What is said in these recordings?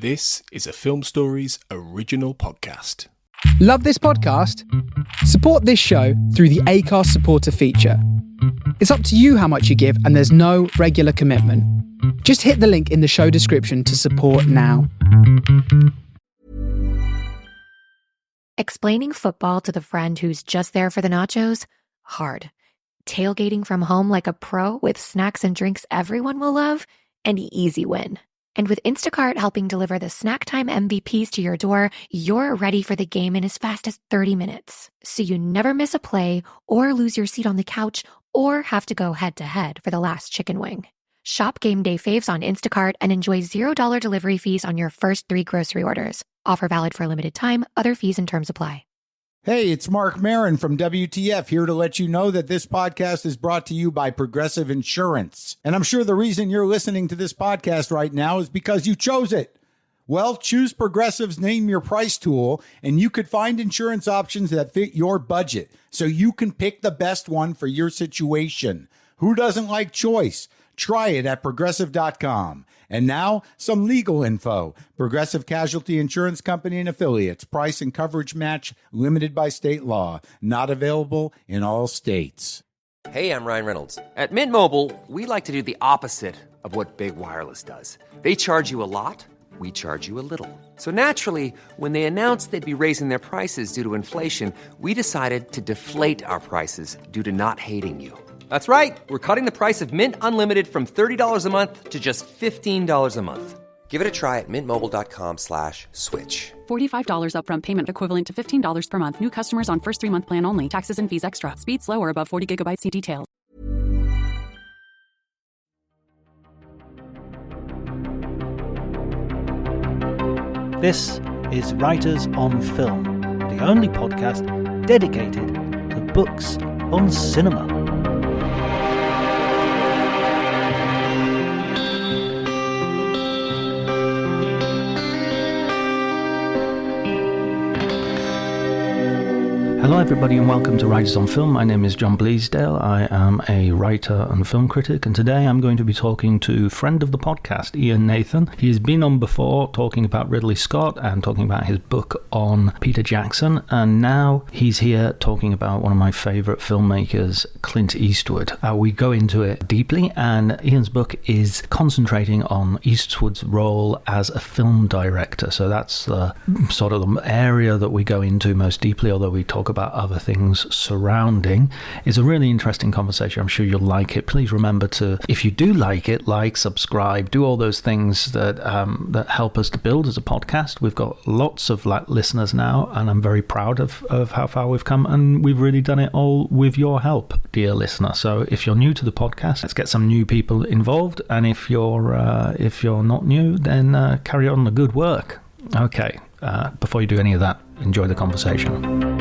This is a Film Stories original podcast. Love this podcast? Support this show through the Acast supporter feature. It's up to you how much you give, and there's no regular commitment. Just hit the link in the show description to support now. Explaining football to the friend who's just there for the nachos? Hard. Tailgating from home like a pro with snacks and drinks everyone will love? An easy win. And with Instacart helping deliver the snack time MVPs to your door, you're ready for the game in as fast as 30 minutes. So you never miss a play or lose your seat on the couch or have to go head-to-head for the last chicken wing. Shop game day faves on Instacart and enjoy $0 delivery fees on your first 3 grocery orders. Offer valid for a limited time. Other fees and terms apply. Hey, it's Mark Maron from WTF here to let you know that this podcast is brought to you by Progressive Insurance. And I'm sure the reason you're listening to this podcast right now is because you chose it. Well, choose Progressive's Name Your Price tool, and you could find insurance options that fit your budget, so you can pick the best one for your situation. Who doesn't like choice? Try it at Progressive.com. And now, some legal info. Progressive Casualty Insurance Company and Affiliates. Price and coverage match limited by state law. Not available in all states. Hey, I'm Ryan Reynolds. At Mint Mobile, we like to do the opposite of what Big Wireless does. They charge you a lot. We charge you a little. So naturally, when they announced they'd be raising their prices due to inflation, we decided to deflate our prices due to not hating you. That's right. We're cutting the price of Mint Unlimited from $30 a month to just $15 a month. Give it a try at mintmobile.com/switch. $45 upfront payment equivalent to $15 per month. New customers on first 3-month plan only. Taxes and fees extra. Speed slower above 40 gigabytes. See details. This is Writers on Film, the only podcast dedicated to books on cinema. Hello everybody and welcome to Writers on Film. My name is John Bleasdale. I am a writer and film critic, and today I'm going to be talking to friend of the podcast, Ian Nathan. He's been on before talking about Ridley Scott and talking about his book on Peter Jackson, and now he's here talking about one of my favourite filmmakers, Clint Eastwood. We go into it deeply, and Ian's book is concentrating on Eastwood's role as a film director, so that's the sort of the area that we go into most deeply, although we talk about other things surrounding. It's a really interesting conversation. I'm sure you'll like it. Please remember to, if you do like it, like, subscribe, do all those things that that help us to build as a podcast. We've got lots of listeners now, and I'm very proud of how far we've come, and we've really done it all with your help, dear listener. So if you're new to the podcast, let's get some new people involved, and if you're not new, then carry on the good work. Okay, before you do any of that, enjoy the conversation.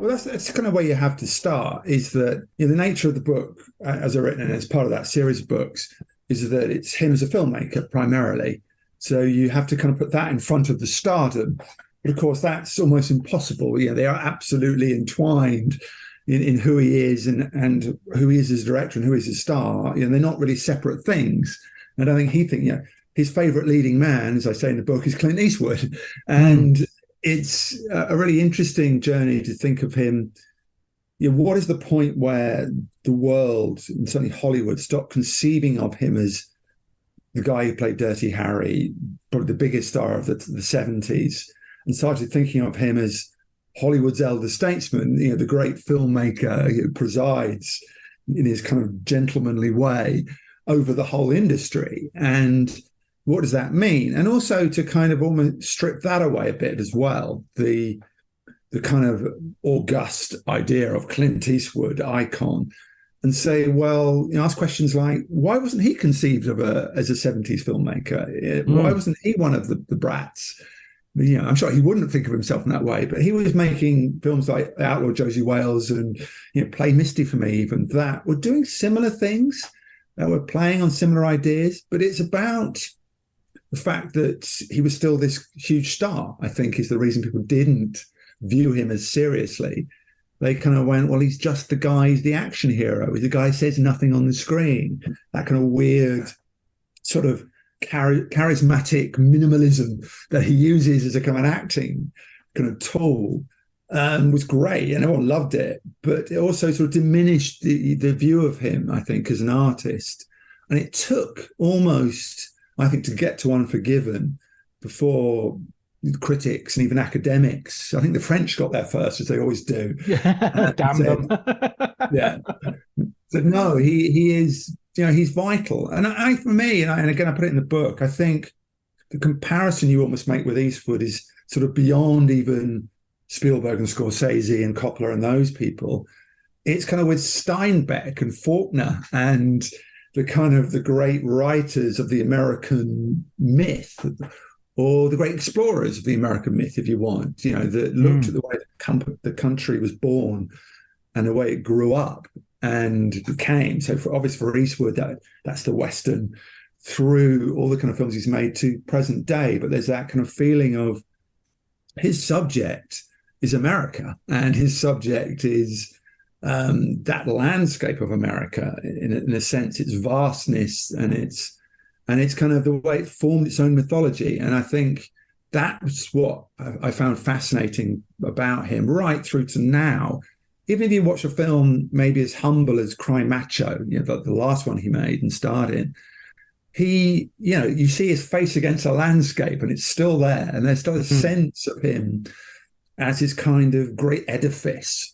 Well, that's kind of where you have to start, is that the nature of the book, as I've written, and as part of that series of books, is that it's him as a filmmaker primarily. So you have to kind of put that in front of the stardom. But of course, that's almost impossible. They are absolutely entwined in who he is and who he is as a director and who he is as a star. They're not really separate things. And I think his favorite leading man, as I say in the book, is Clint Eastwood. And it's a really interesting journey to think of him. What is the point where the world, and certainly Hollywood, stopped conceiving of him as the guy who played Dirty Harry, probably the biggest star of the 70s, and started thinking of him as Hollywood's elder statesman, the great filmmaker who presides in his kind of gentlemanly way over the whole industry. And what does that mean? And also to kind of almost strip that away a bit as well, the kind of august idea of Clint Eastwood icon, and say, well, ask questions like, why wasn't he conceived of as a 70s filmmaker? Why wasn't he one of the brats? I'm sure he wouldn't think of himself in that way, but he was making films like Outlaw Josie Wales and Play Misty for Me, even that were doing similar things, that were playing on similar ideas. But it's about the fact that he was still this huge star, I think, is the reason people didn't view him as seriously, they kind of went, well, he's just the guy, he's the action hero. He's the guy who says nothing on the screen. That kind of weird sort of charismatic minimalism that he uses as a kind of an acting kind of tool was great, and everyone loved it. But it also sort of diminished the view of him, I think, as an artist. And it took almost, I think, to get to Unforgiven before critics and even academics. I think the French got there first, as they always do. Damn them. Yeah. So no, he is, he's vital. And I for me, and again, I put it in the book, I think the comparison you almost make with Eastwood is sort of beyond even Spielberg and Scorsese and Coppola and those people. It's kind of with Steinbeck and Faulkner and the great writers of the American myth, or the great explorers of the American myth, if you want, that looked at the way the country was born and the way it grew up and became. So obviously for Eastwood, that's the Western through all the kind of films he's made to present day. But there's that kind of feeling of his subject is America, and his subject is that landscape of America, in a sense, its vastness and its kind of the way it formed its own mythology. And I think that's what I found fascinating about him right through to now. Even if you watch a film maybe as humble as Cry Macho, the last one he made and starred in, you see his face against a landscape and it's still there. And there's still a sense of him as his kind of great edifice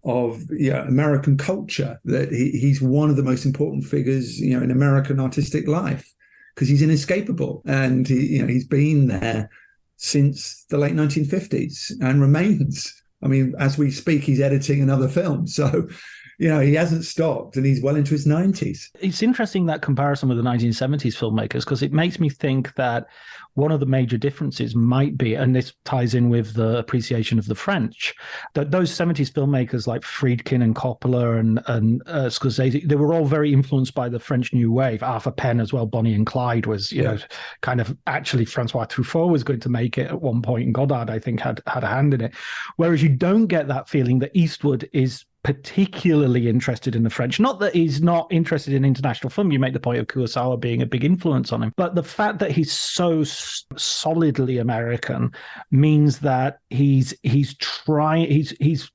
of American culture, that he's one of the most important figures, in American artistic life, because he's inescapable. And he's been there since the late 1950s and remains. I mean, as we speak, he's editing another film. So, he hasn't stopped, and he's well into his 90s. It's interesting, that comparison with the 1970s filmmakers, because it makes me think that one of the major differences might be, and this ties in with the appreciation of the French, that those 70s filmmakers like Friedkin and Coppola and Scorsese, they were all very influenced by the French New Wave. Arthur Penn as well, Bonnie and Clyde was, kind of, actually Francois Truffaut was going to make it at one point, and Godard, I think, had a hand in it. Whereas you don't get that feeling that Eastwood is particularly interested in the French. Not that he's not interested in international film. You make the point of Kurosawa being a big influence on him, but the fact that he's so solidly American means that he's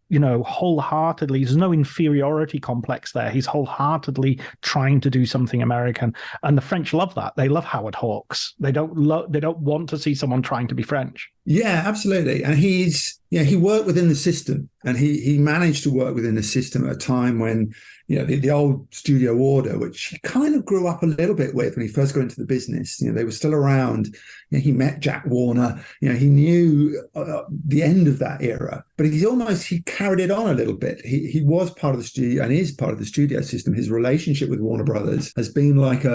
wholeheartedly, there's no inferiority complex there. He's wholeheartedly trying to do something American, and the French love that. They love Howard Hawks. They don't want to see someone trying to be French. Yeah, absolutely. And he worked within the system, and he managed to work within the system at a time when, the old studio order, which he kind of grew up a little bit with when he first got into the business, they were still around. He met Jack Warner, he knew the end of that era, but he carried it on a little bit. He was part of the studio and is part of the studio system. His relationship with Warner Brothers has been like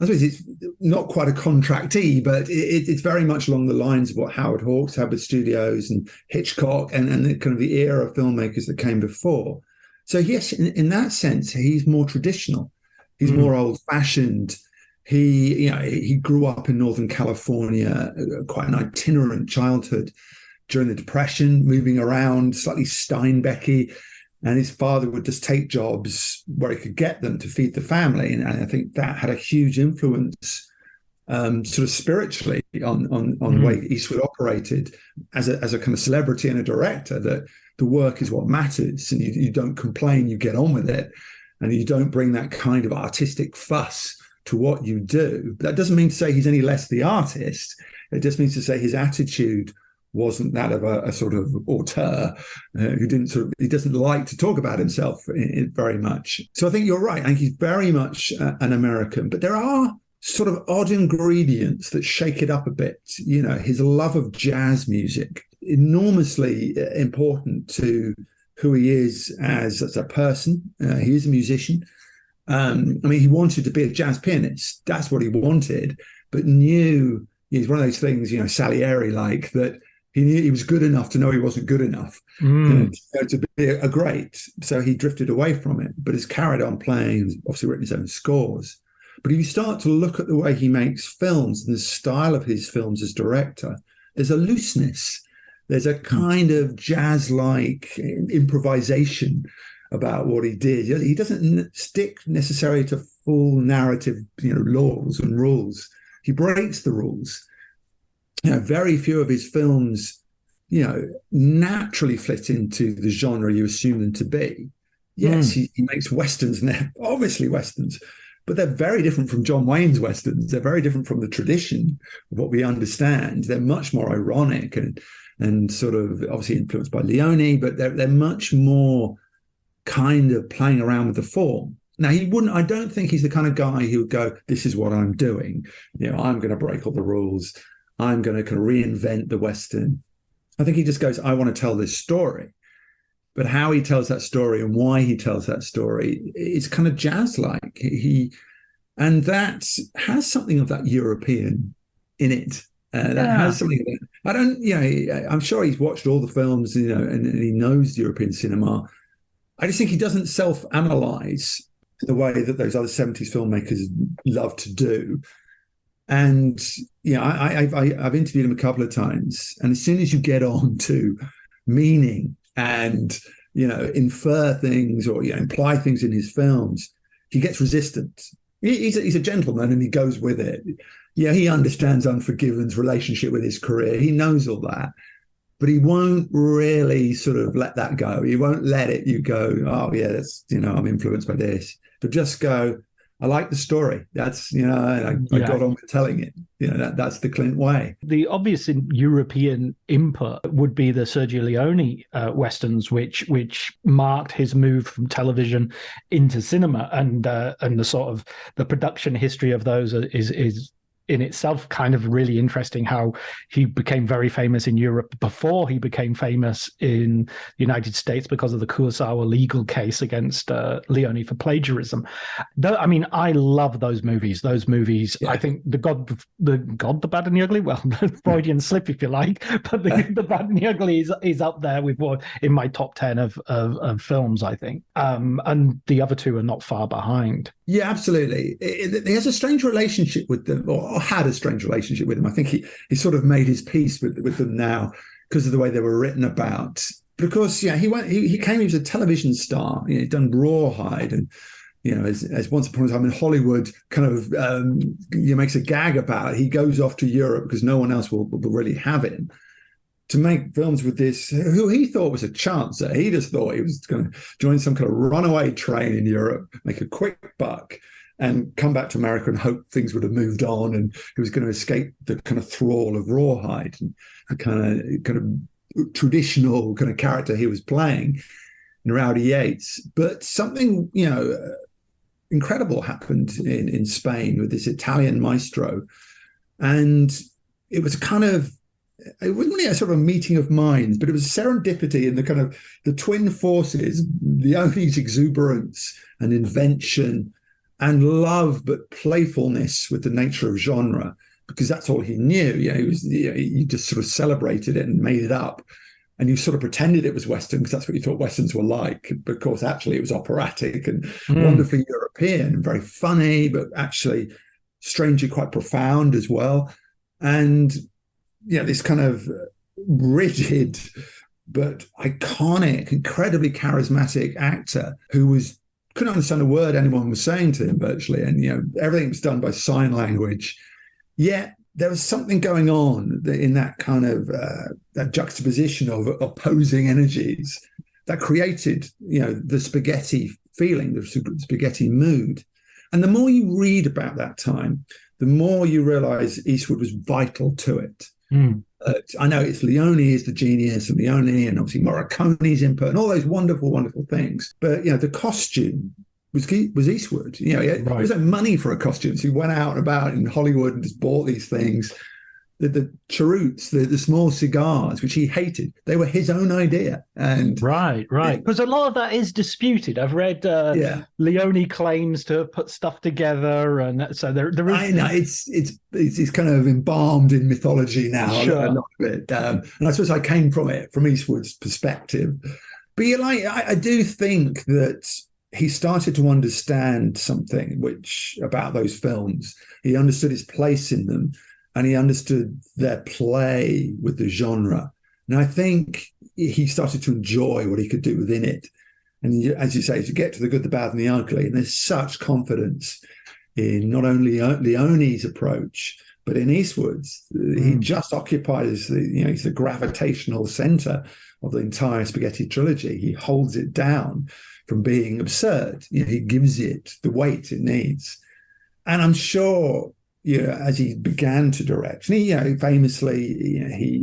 I suppose it's not quite a contractee, but it's very much along the lines of what Howard Hawks had with studios and Hitchcock and the kind of the era of filmmakers that came before. So yes, in that sense, he's more traditional. He's more old-fashioned. He grew up in Northern California, quite an itinerant childhood during the Depression, moving around, slightly Steinbecky. And his father would just take jobs where he could get them to feed the family. And I think that had a huge influence sort of spiritually on the way Eastwood operated as a kind of celebrity and a director, that the work is what matters, and you don't complain, you get on with it, and you don't bring that kind of artistic fuss to what you do. That doesn't mean to say he's any less the artist. It just means to say his attitude wasn't that of a sort of auteur who he doesn't like to talk about himself very much. So I think you're right. I think he's very much an American, but there are sort of odd ingredients that shake it up a bit. His love of jazz music, enormously important to who he is as a person. He is a musician. He wanted to be a jazz pianist. That's what he wanted, but knew he's one of those things, Salieri-like, that he knew he was good enough to know he wasn't good enough to be a great. So he drifted away from it, but has carried on playing, obviously written his own scores. But if you start to look at the way he makes films and the style of his films as director, there's a looseness There's a kind of jazz-like improvisation about what he did. He doesn't stick necessarily to full narrative, laws and rules. He breaks the rules. Very few of his films, naturally fit into the genre you assume them to be. Yes, he makes westerns, and they're obviously westerns, but they're very different from John Wayne's westerns. They're very different from the tradition of what we understand. They're much more ironic and sort of obviously influenced by Leone, but they're much more kind of playing around with the form. Now, I don't think he's the kind of guy who would go, this is what I'm doing. I'm going to break all the rules. I'm going to kind of reinvent the Western. I think he just goes, I want to tell this story. But how he tells that story and why he tells that story is kind of jazz-like. And that has something of that European in it. That has something of that. I'm sure he's watched all the films, and he knows European cinema. I just think he doesn't self-analyze the way that those other 70s filmmakers love to do. And, I've interviewed him a couple of times. And as soon as you get on to meaning and, infer things or imply things in his films, he gets resistant. He's a gentleman and he goes with it. Yeah, he understands Unforgiven's relationship with his career. He knows all that. But he won't really sort of let that go. He won't let you go, oh, yeah, that's, I'm influenced by this. But just go, I like the story. That's, I got on with telling it. That's the Clint way. The obvious European input would be the Sergio Leone westerns, which marked his move from television into cinema, and the sort of the production history of those is in itself kind of really interesting. How he became very famous in Europe before he became famous in the United States because of the Kurosawa legal case against Leone for plagiarism. I love those movies. Yeah. I think the Good, the Bad and the Ugly, well, the Freudian slip if you like, but the Bad and the Ugly is up there with what in my top 10 of films, I think. And the other two are not far behind. Yeah, absolutely. He has a strange relationship with them, or had a strange relationship with them. I think he sort of made his peace with them now because of the way they were written about. Because he was a television star. He'd done Rawhide, and as Once Upon a Time in Hollywood kind of makes a gag about. He goes off to Europe because no one else will really have him, to make films with this, who he thought was a chancer. He just thought he was going to join some kind of runaway train in Europe, make a quick buck, and come back to America and hope things would have moved on, and he was going to escape the kind of thrall of Rawhide and the kind of traditional kind of character he was playing in Rowdy Yates. But something, incredible happened in Spain with this Italian maestro, and it was it wasn't really a sort of a meeting of minds, but it was serendipity in the kind of the twin forces, Leone's exuberance and invention and love, but playfulness with the nature of genre, because that's all he knew. He just sort of celebrated it and made it up. And you sort of pretended it was Western because that's what you thought Westerns were like. But of course, actually, it was operatic and wonderfully European and very funny, but actually strangely quite profound as well. And this kind of rigid but iconic, incredibly charismatic actor who couldn't understand a word anyone was saying to him virtually, and everything was done by sign language. Yet there was something going on in that kind of that juxtaposition of opposing energies that created the spaghetti feeling, the spaghetti mood. And the more you read about that time, the more you realize Eastwood was vital to it. I know it's Leone is the genius, and Leone, and obviously Morricone's input, and all those wonderful, wonderful things. But the costume was Eastwood. He had no money for a costume, so he went out and about in Hollywood and just bought these things. The cheroots, the small cigars, which he hated, they were his own idea. And right, because a lot of that is disputed. I've read Leone claims to have put stuff together, and so there is. I know it's kind of embalmed in mythology now. Sure. A lot of it, and I suppose I came from Eastwood's perspective. But I do think that he started to understand something about those films. He understood his place in them. And he understood their play with the genre And I think he started to enjoy what he could do within it. And as you say, to get to the good, the bad, and the ugly, and there's such confidence in not only Leone's approach, but in Eastwood's. He just occupies he's the gravitational center of the entire spaghetti trilogy. He holds it down from being absurd. He gives it the weight it needs. And I'm sure, as he began to direct, and he, famously,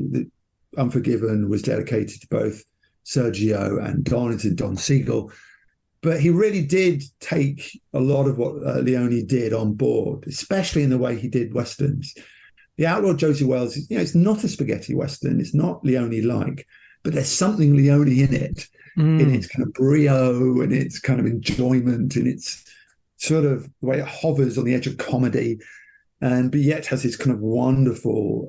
Unforgiven was dedicated to both Sergio and Don Siegel. But he really did take a lot of what Leone did on board, especially in the way he did Westerns. The Outlaw Josie Wells, it's not a spaghetti Western. It's not Leone-like, but there's something Leone in it, in its kind of brio and its kind of enjoyment and its sort of the way it hovers on the edge of comedy, but yet has this kind of wonderful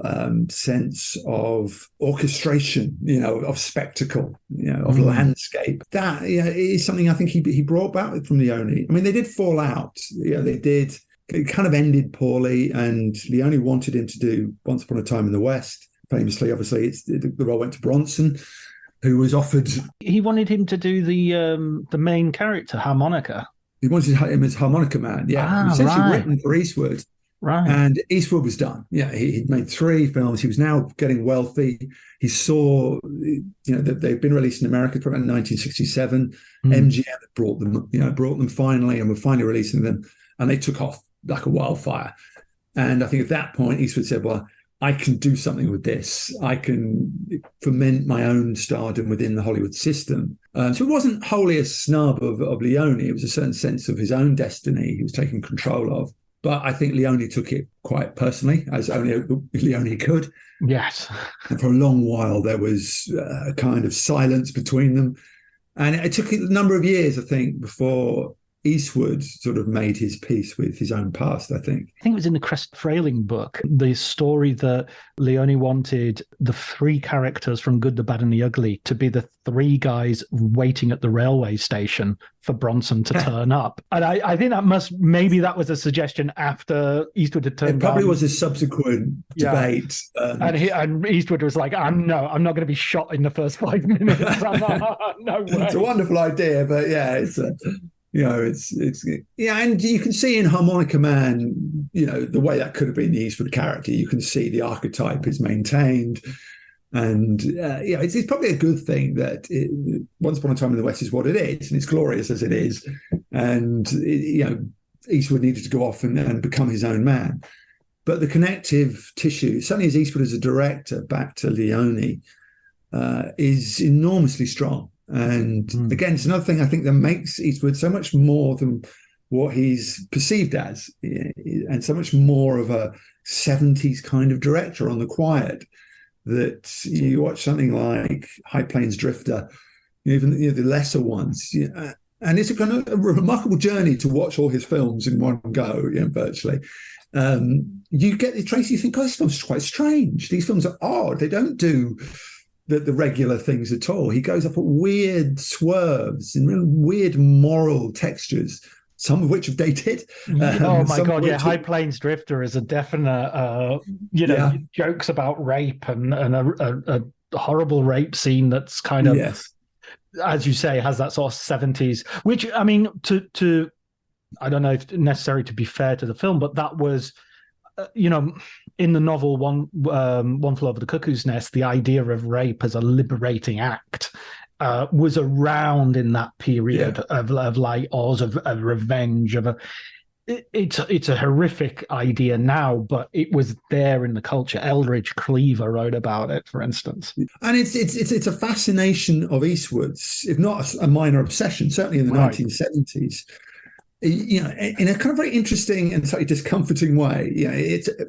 sense of orchestration, of spectacle, of landscape. That is something I think he brought back from Leone. I mean, they did fall out. They did. It kind of ended poorly, and Leone wanted him to do Once Upon a Time in the West. Famously, obviously, the role went to Bronson, who was offered. He wanted him to do the main character, Harmonica. He wanted him as Harmonica Man. Yeah, he was essentially written for Eastwood. Right. And Eastwood was done. Yeah, he'd made 3 films. He was now getting wealthy. He saw, that they've been released in America from 1967. MGM had brought them finally, and were finally releasing them, and they took off like a wildfire. And I think at that point, Eastwood said, well, I can do something with this. I can foment my own stardom within the Hollywood system. So it wasn't wholly a snub of Leone. It was a certain sense of his own destiny he was taking control of. But I think Leone took it quite personally, as only Leone could. Yes. And for a long while, there was a kind of silence between them. And it took a number of years, I think, before Eastwood sort of made his peace with his own past, I think. I think it was in the Crest Frayling book, the story that Leone wanted the 3 characters from Good, the Bad, and the Ugly to be the 3 guys waiting at the railway station for Bronson to turn up. And I think maybe that was a suggestion after Eastwood had turned. It probably was a subsequent debate. And Eastwood was like, I'm not going to be shot in the first 5 minutes. No way. It's a wonderful idea, but it's and you can see in Harmonica Man, the way that could have been the Eastwood character. You can see the archetype is maintained, and it's probably a good thing that Once Upon a Time in the West is what it is, and it's glorious as it is. And Eastwood needed to go off and become his own man, but the connective tissue, certainly as Eastwood as a director back to Leone, is enormously strong. And again, it's another thing I think that makes Eastwood so much more than what he's perceived as, and so much more of a 70s kind of director on the quiet, that you watch something like High Plains Drifter, even the lesser ones, and it's a kind of a remarkable journey to watch all his films in one go, virtually. You get the trace, you think, oh, this film's quite strange. These films are odd. They don't do the regular things at all. He goes up at weird swerves and really weird moral textures, some of which have dated. Oh my God, High Plains Drifter is a definite, jokes about rape and a horrible rape scene that's kind of, as you say, has that sort of 70s, which, I mean, to I don't know if necessary to be fair to the film, but that was, in the novel One Flew Over the Cuckoo's Nest, the idea of rape as a liberating act was around in that period of like Oz, of revenge, it's a horrific idea now, but it was there in the culture. Eldridge Cleaver wrote about it, for instance. And it's a fascination of Eastwood's, if not a minor obsession, certainly in the 1970s. In a kind of very interesting and slightly discomforting way.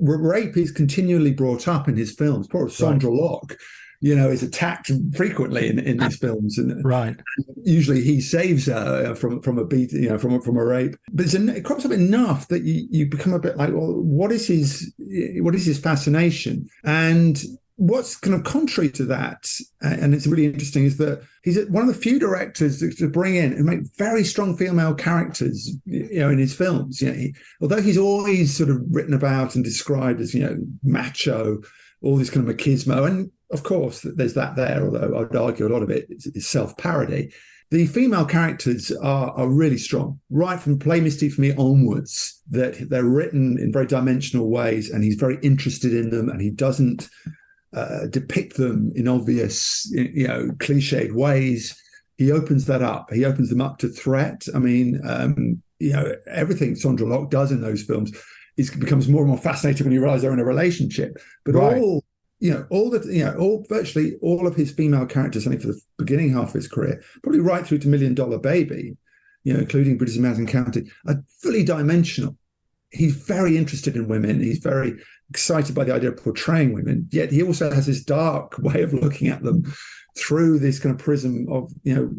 Rape is continually brought up in his films. Poor Sandra Locke, is attacked frequently in these films, and usually he saves her from a beat, from a rape. But it crops up enough that you become a bit like, well, what is his fascination? And what's kind of contrary to that, and it's really interesting, is that he's one of the few directors to bring in and make very strong female characters, in his films. Although he's always sort of written about and described as, macho, all this kind of machismo, and of course, there's that there, although I'd argue a lot of it is self-parody. The female characters are really strong, right from Play Misty for me onwards, that they're written in very dimensional ways, and he's very interested in them, and he doesn't depict them in obvious, cliched ways. He opens that up. He opens them up to threat. I mean, everything Sondra Locke does in those films becomes more and more fascinating when you realize they're in a relationship. But Right. virtually all of his female characters, I think for the beginning half of his career, probably right through to Million Dollar Baby, including British Madison County, are fully dimensional. He's very interested in women. He's very excited by the idea of portraying women, yet he also has this dark way of looking at them through this kind of prism of,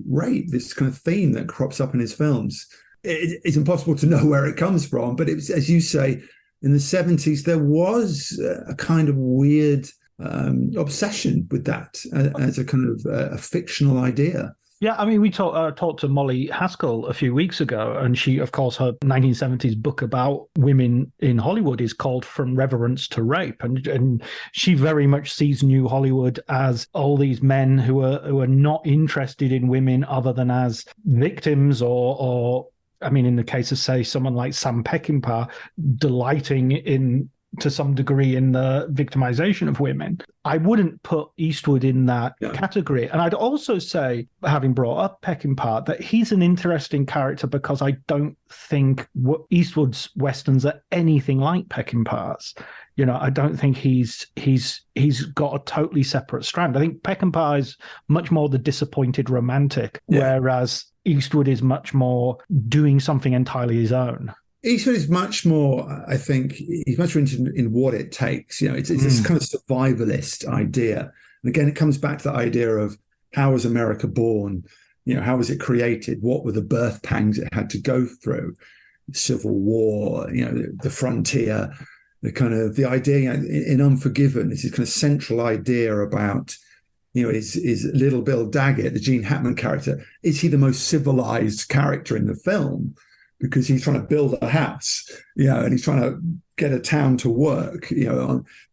rape, this kind of theme that crops up in his films. It's impossible to know where it comes from, but it was, as you say, in the 70s, there was a kind of weird obsession with that as a kind of a fictional idea. Yeah, I mean, we talked to Molly Haskell a few weeks ago, and she, of course, her 1970s book about women in Hollywood is called From Reverence to Rape, and she very much sees New Hollywood as all these men who are not interested in women other than as victims or I mean, in the case of, say, someone like Sam Peckinpah, delighting to some degree in the victimization of women. I wouldn't put Eastwood in that category. And I'd also say, having brought up Peckinpah, that he's an interesting character because I don't think Eastwood's Westerns are anything like Peckinpah's. I don't think he's got a totally separate strand. I think Peckinpah is much more the disappointed romantic, whereas Eastwood is much more doing something entirely his own. Eastwood is much more, I think, he's much more interested in what it takes. It's this kind of survivalist idea. And again, it comes back to the idea of how was America born? How was it created? What were the birth pangs it had to go through? Civil War, the frontier, the idea in Unforgiven, this kind of central idea about, is Little Bill Daggett, the Gene Hackman character, is he the most civilized character in the film? Because he's trying to build a house, and he's trying to get a town to work,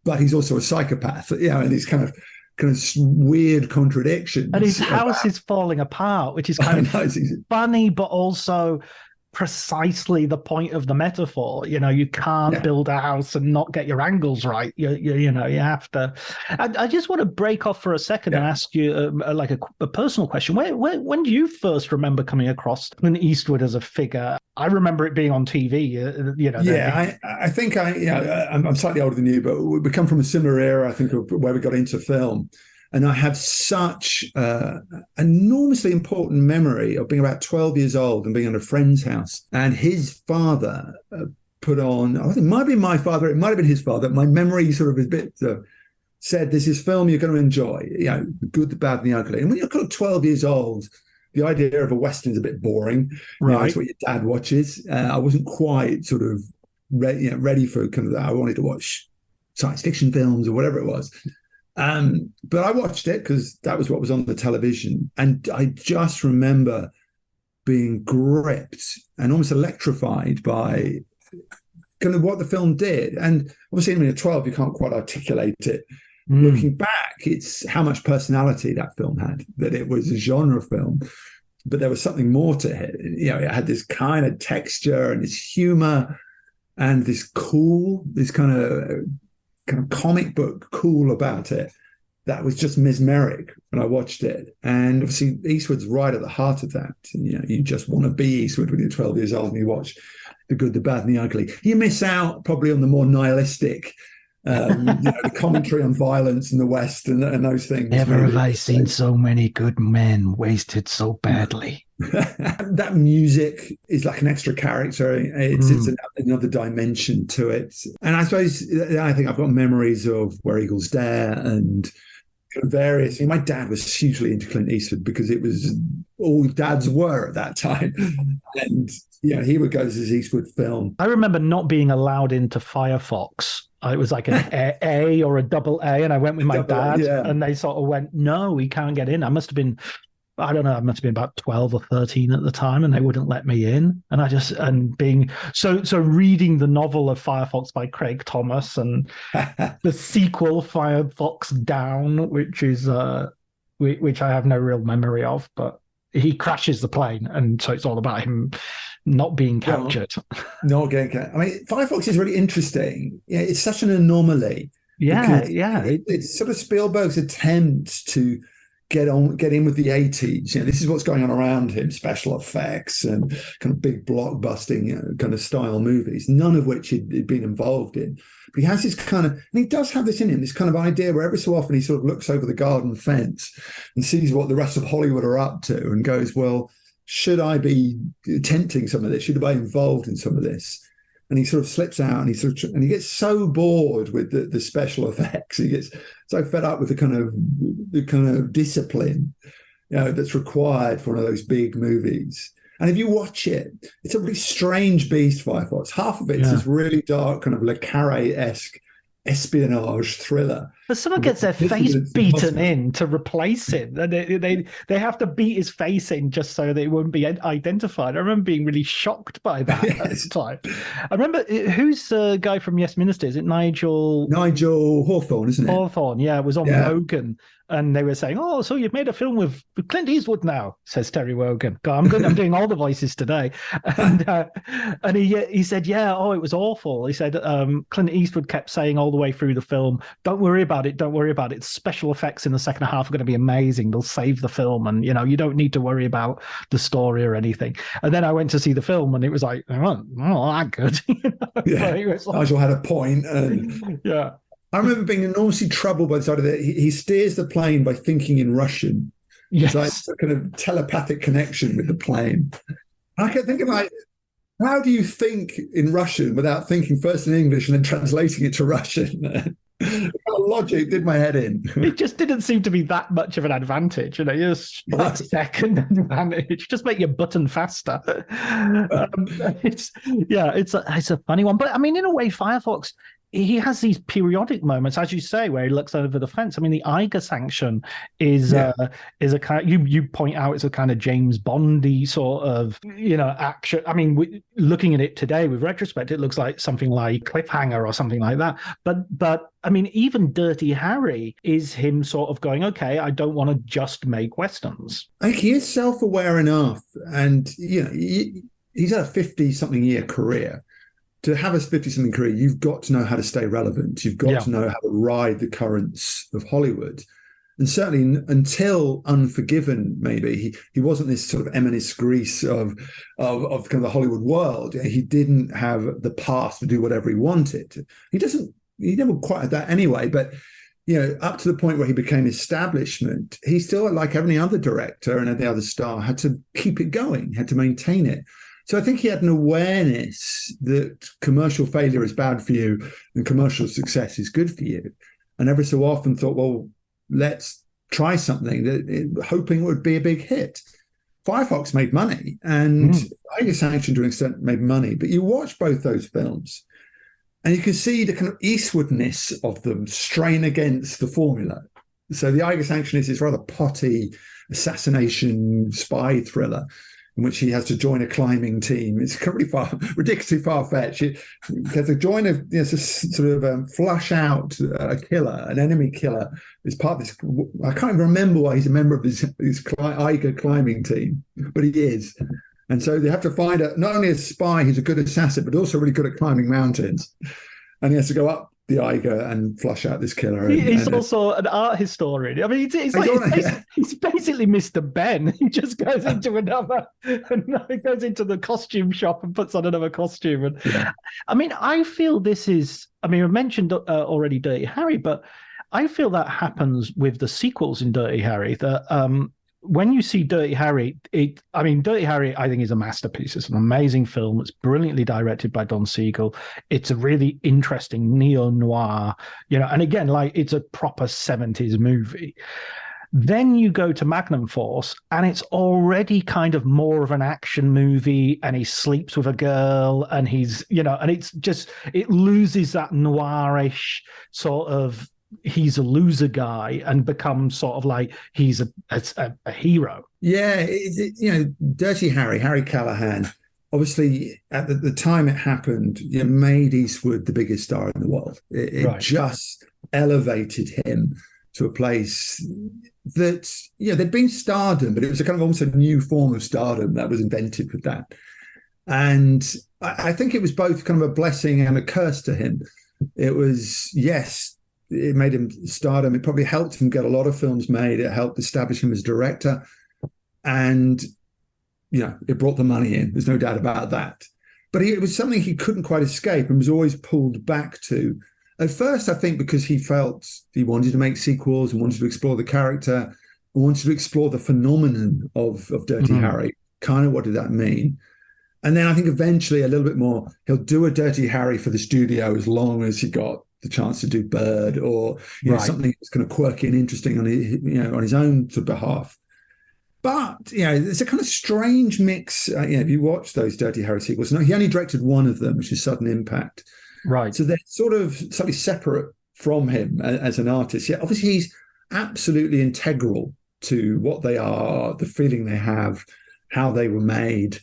but he's also a psychopath, and these kind of weird contradictions. And his house is falling apart, which is kind of funny, but also precisely the point of the metaphor. You can't build a house and not get your angles right. You have to. I just want to break off for a second and ask you a personal question. When do you first remember coming across Clint Eastwood as a figure? I remember it being on TV. I think I'm slightly older than you, but we come from a similar era, I think, of where we got into film. And I have such enormously important memory of being about 12 years old and being at a friend's house. And his father put on, I think it might have been my father, it might have been his father. My memory sort of is a bit said, this is film you're going to enjoy, the good, the bad, and the ugly. And when you're kind of 12 years old, the idea of a Western is a bit boring. Right. That's what your dad watches. I wasn't quite sort of ready for kind of that. I wanted to watch science fiction films or whatever it was. But I watched it because that was what was on the television. And I just remember being gripped and almost electrified by kind of what the film did. And obviously, when you're 12, you can't quite articulate it. Looking back, it's how much personality that film had, that it was a genre film, but there was something more to it. It had this kind of texture and this humor and this cool, this kind of comic book cool about it that was just mesmeric when I watched it. And obviously Eastwood's right at the heart of that. You just want to be Eastwood when you're 12 years old and you watch The Good, the Bad, and the Ugly. You miss out probably on the more nihilistic, the commentary on violence in the West and those things. Never have I seen so many good men wasted so badly. That music is like an extra character. It's another dimension to it. And I suppose I think I've got memories of Where Eagles Dare and various. My dad was hugely into Clint Eastwood because it was all dads were at that time. And he would go to his Eastwood film. I remember not being allowed into Firefox. It was like an A or a double A, and I went with my dad, and they sort of went, "No, we can't get in." I must have been I don't know, I must have been about 12 or 13 at the time, and they wouldn't let me in. And I just, and being, so reading the novel of Firefox by Craig Thomas and the sequel, Firefox Down, which is, which I have no real memory of, but he crashes the plane. And so it's all about him not being captured. Not getting captured. I mean, Firefox is really interesting. Yeah, it's such an anomaly. Yeah. It's sort of Spielberg's attempt to get in with the 80s. This is what's going on around him, special effects and kind of big blockbusting kind of style movies, none of which he'd been involved in. But he has this kind of, and he does have this in him, this kind of idea where every so often he sort of looks over the garden fence and sees what the rest of Hollywood are up to and goes, well, should I be attempting some of this? Should I be involved in some of this? And he sort of slips out, and he gets so bored with the special effects. He gets so fed up with the kind of discipline, that's required for one of those big movies. And if you watch it, it's a really strange beast, Firefox. Half of it's this really dark, kind of Le Carré-esque espionage thriller. But someone gets their face beaten in to replace him. And they have to beat his face in just so that it won't be identified. I remember being really shocked by that at the time. I remember, who's the guy from Yes Minister? Is it Nigel Hawthorne, isn't it? Hawthorne, yeah. It was on Rogan. And they were saying, "Oh, so you've made a film with Clint Eastwood now," says Terry Wogan. I'm doing all the voices today. And he said, "Yeah, it was awful." He said, Clint Eastwood kept saying all the way through the film, "Don't worry about it. Don't worry about it. Special effects in the second half are going to be amazing. They'll save the film. And, you don't need to worry about the story or anything." And then I went to see the film, and it was like, oh, that good. Nigel had a point. And yeah. I remember being enormously troubled by the side of it. He steers the plane by thinking in Russian. Yes. It's like a kind of telepathic connection with the plane. I kept thinking, how do you think in Russian without thinking first in English and then translating it to Russian? Logic did my head in. It just didn't seem to be that much of an advantage. You're a split second advantage. Just make your button faster. It's a funny one. But I mean, in a way, Firefox, he has these periodic moments, as you say, where he looks over the fence. I mean, the Eiger sanction is a kind of, you point out, it's a kind of James Bondy sort of, action. I mean, looking at it today with retrospect, it looks like something like Cliffhanger or something like that. But I mean, even Dirty Harry is him sort of going, okay, I don't want to just make Westerns. I think he is self-aware enough, and he's had a 50-something year career. To have a 50-something career, you've got to know how to stay relevant. You've got to know how to ride the currents of Hollywood. And certainly until Unforgiven, maybe, he wasn't this sort of eminence gris of kind of the Hollywood world. He didn't have the pass to do whatever he wanted. He never quite had that anyway, but up to the point where he became establishment, he still, like every other director and every other star, had to keep it going, had to maintain it. So I think he had an awareness that commercial failure is bad for you and commercial success is good for you. And every so often thought, well, let's try something hoping it would be a big hit. Firefox made money, and I guess Sanction to an extent made money. But you watch both those films and you can see the kind of Eastwoodness of them strain against the formula. So the Eiger Sanction is this rather potty assassination spy thriller in which he has to join a climbing team. It's ridiculously far-fetched. He has to join flush out a killer, an enemy killer, as part of this. I can't even remember why he's a member of his Eiger climbing team, but he is. And so they have to find not only a spy who's a good assassin, but also really good at climbing mountains. And he has to go up the Eiger and flush out this killer. He's also an art historian. I mean, he's basically Mr. Ben. He just goes into he goes into the costume shop and puts on another costume. And I mean, I feel this is. I mean, I mentioned already Dirty Harry, but I feel that happens with the sequels in Dirty Harry. That when you see Dirty Harry, Dirty Harry, I think, is a masterpiece. It's an amazing film. It's brilliantly directed by Don Siegel. It's a really interesting neo-noir, and again, it's a proper 70s movie. Then you go to Magnum Force, and it's already kind of more of an action movie, and he sleeps with a girl, and he's, and it's just, it loses that noirish sort of he's a loser guy and becomes sort of like he's a hero. Yeah, Dirty Harry Callahan, obviously at the time it happened, made Eastwood the biggest star in the world. It just elevated him to a place that, there'd been stardom, but it was a kind of almost a new form of stardom that was invented with that. And I think it was both kind of a blessing and a curse to him. It was, yes, it made him stardom. It probably helped him get a lot of films made. It helped establish him as director. And, it brought the money in. There's no doubt about that. But it was something he couldn't quite escape and was always pulled back to. At first, I think because he felt he wanted to make sequels and wanted to explore the character and wanted to explore the phenomenon of Dirty Harry. Kind of what did that mean? And then I think eventually a little bit more, he'll do a Dirty Harry for the studio as long as he got the chance to do Bird or something that's kind of quirky and interesting on his own sort of behalf. But, it's a kind of strange mix. If you watch those Dirty Harry sequels, he only directed one of them, which is Sudden Impact. Right. So they're sort of slightly separate from him as an artist. Yeah, obviously he's absolutely integral to what they are, the feeling they have, how they were made.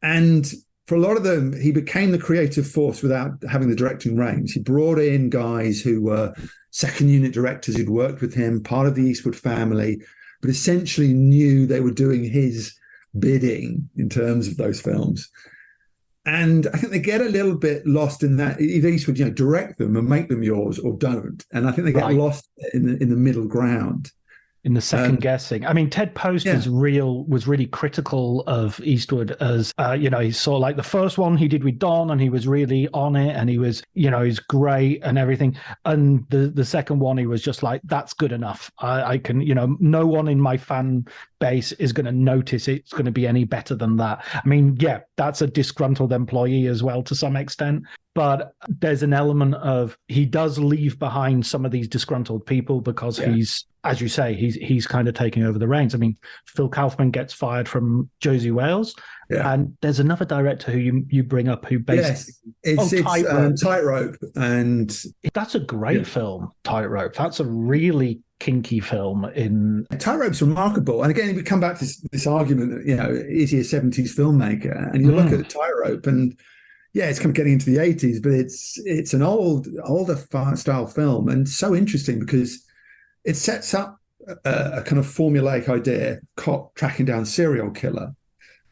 And for a lot of them, he became the creative force without having the directing reins. He brought in guys who were second unit directors who'd worked with him, part of the Eastwood family, but essentially knew they were doing his bidding in terms of those films. And I think they get a little bit lost in that. Either Eastwood, direct them and make them yours, or don't. And I think they get lost in the middle ground. In the second guessing. I mean, Ted Post was really critical of Eastwood as, he saw like the first one he did with Don and he was really on it and he was, he's great and everything. And the second one, he was just like, that's good enough. I can, no one in my fan base is going to notice it's going to be any better than that. I mean, yeah, that's a disgruntled employee as well to some extent. But there's an element of he does leave behind some of these disgruntled people because he's, as you say, he's kind of taking over the reins. I mean, Phil Kaufman gets fired from Josie Wales, and there's another director who you bring up who basically it's Tightrope, and that's a great film. Tightrope. That's a really kinky film. In Tightrope's remarkable, and again we come back to this argument that is he a 70s filmmaker? And you look at Tightrope and. Yeah, it's kind of getting into the 80s, but it's an older style film, and so interesting because it sets up a kind of formulaic idea, cop tracking down serial killer,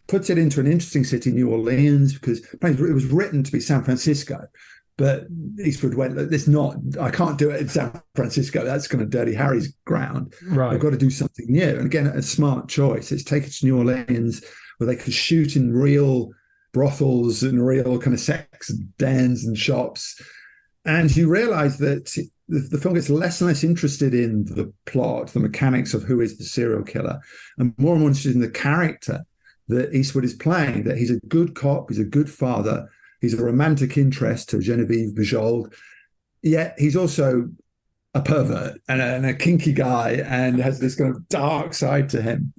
puts it into an interesting city, New Orleans, because it was written to be San Francisco, but Eastwood went, I can't do it in San Francisco. That's kind of Dirty Harry's ground. Right. I've got to do something new. And again, a smart choice. It's taken to New Orleans where they could shoot in real brothels and real kind of sex dens and shops. And you realize that the film gets less and less interested in the plot, the mechanics of who is the serial killer, and more interested in the character that Eastwood is playing, that he's a good cop, he's a good father, he's a romantic interest to Genevieve Bujold, yet he's also a pervert and a kinky guy and has this kind of dark side to him.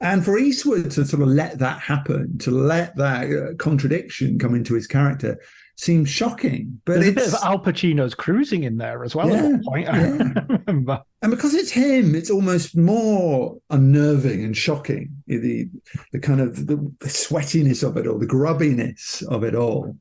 And for Eastwood to sort of let that happen, to let that contradiction come into his character, seems shocking. But there's a bit of Al Pacino's cruising in there as well at one point. I remember. And because it's him, it's almost more unnerving and shocking. The kind of the sweatiness of it all, the grubbiness of it all.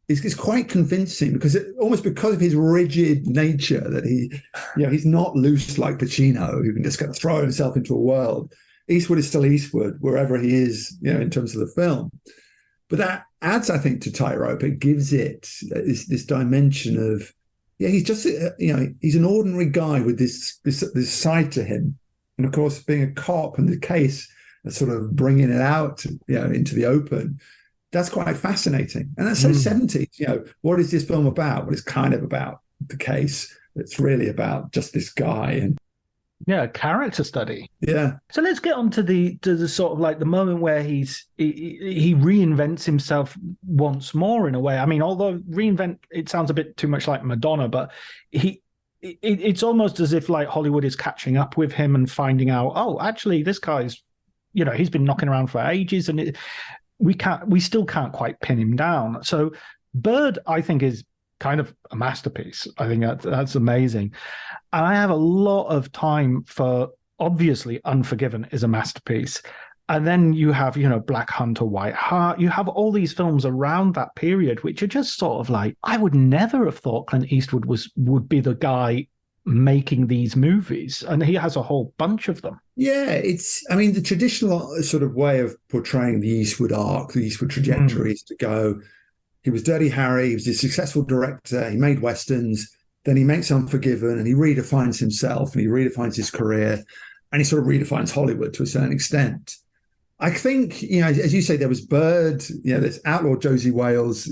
Is quite convincing because of his rigid nature that he's not loose like Pacino, who can just kind of throw himself into a world. Eastwood is still Eastwood wherever he is, in terms of the film. But that adds, I think, to Tightrope. It gives it this dimension of, he's just, he's an ordinary guy with this side to him. And of course, being a cop and the case, sort of bringing it out, into the open, that's quite fascinating. And that's so 70s. What is this film about? Well, it's kind of about the case. It's really about just this guy and. Yeah, character study. Yeah. So let's get on to the sort of like the moment where he reinvents himself once more in a way. I mean, although reinvent, it sounds a bit too much like Madonna, but it's almost as if like Hollywood is catching up with him and finding out, oh, actually, this guy's, he's been knocking around for ages, and we still can't quite pin him down. So Bird, I think, is kind of a masterpiece. I think that's amazing. And I have a lot of time for, obviously, Unforgiven is a masterpiece. And then you have, Black Hunter, White Heart. You have all these films around that period, which are just sort of like, I would never have thought Clint Eastwood would be the guy making these movies. And he has a whole bunch of them. Yeah, the traditional sort of way of portraying the Eastwood arc, the Eastwood trajectory is to go, he was Dirty Harry, he was a successful director, he made Westerns, then he makes Unforgiven, and he redefines himself, and he redefines his career, and he sort of redefines Hollywood to a certain extent. I think, as you say, there was Bird, there's Outlaw Josie Wales.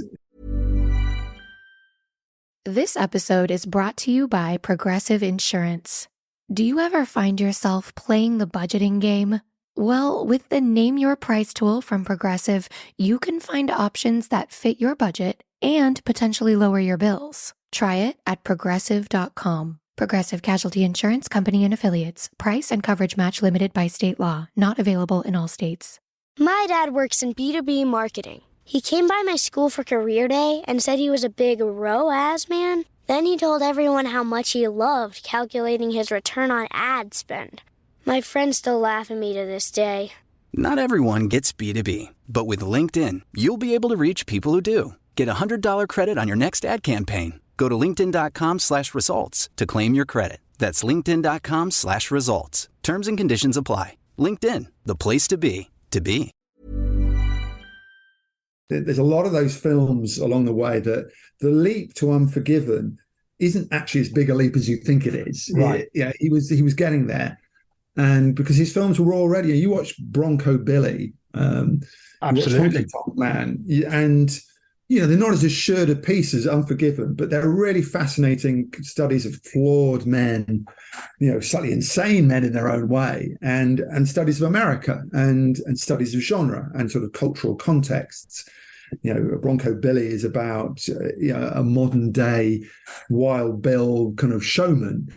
This episode is brought to you by Progressive Insurance. Do you ever find yourself playing the budgeting game? Well, with the Name Your Price tool from Progressive, you can find options that fit your budget and potentially lower your bills. Try it at progressive.com. Progressive Casualty Insurance Company and Affiliates. Price and coverage match limited by state law. Not available in all states. My dad works in B2B marketing. He came by my school for career day and said he was a big ROAS man. Then he told everyone how much he loved calculating his return on ad spend. My friends still laugh at me to this day. Not everyone gets B2B, but with LinkedIn, you'll be able to reach people who do. Get a $100 credit on your next ad campaign. Go to linkedin.com/results to claim your credit. That's linkedin.com/results. Terms and conditions apply. LinkedIn, the place to be, to be. There's a lot of those films along the way that the leap to Unforgiven isn't actually as big a leap as you think it is. Right. He was getting there. And because his films were already, you watch Bronco Billy, absolutely, Honky Man, and they're not as assured a piece as Unforgiven, but they're really fascinating studies of flawed men, slightly insane men in their own way, and studies of America and studies of genre and sort of cultural contexts. Bronco Billy is about a modern day Wild Bill kind of showman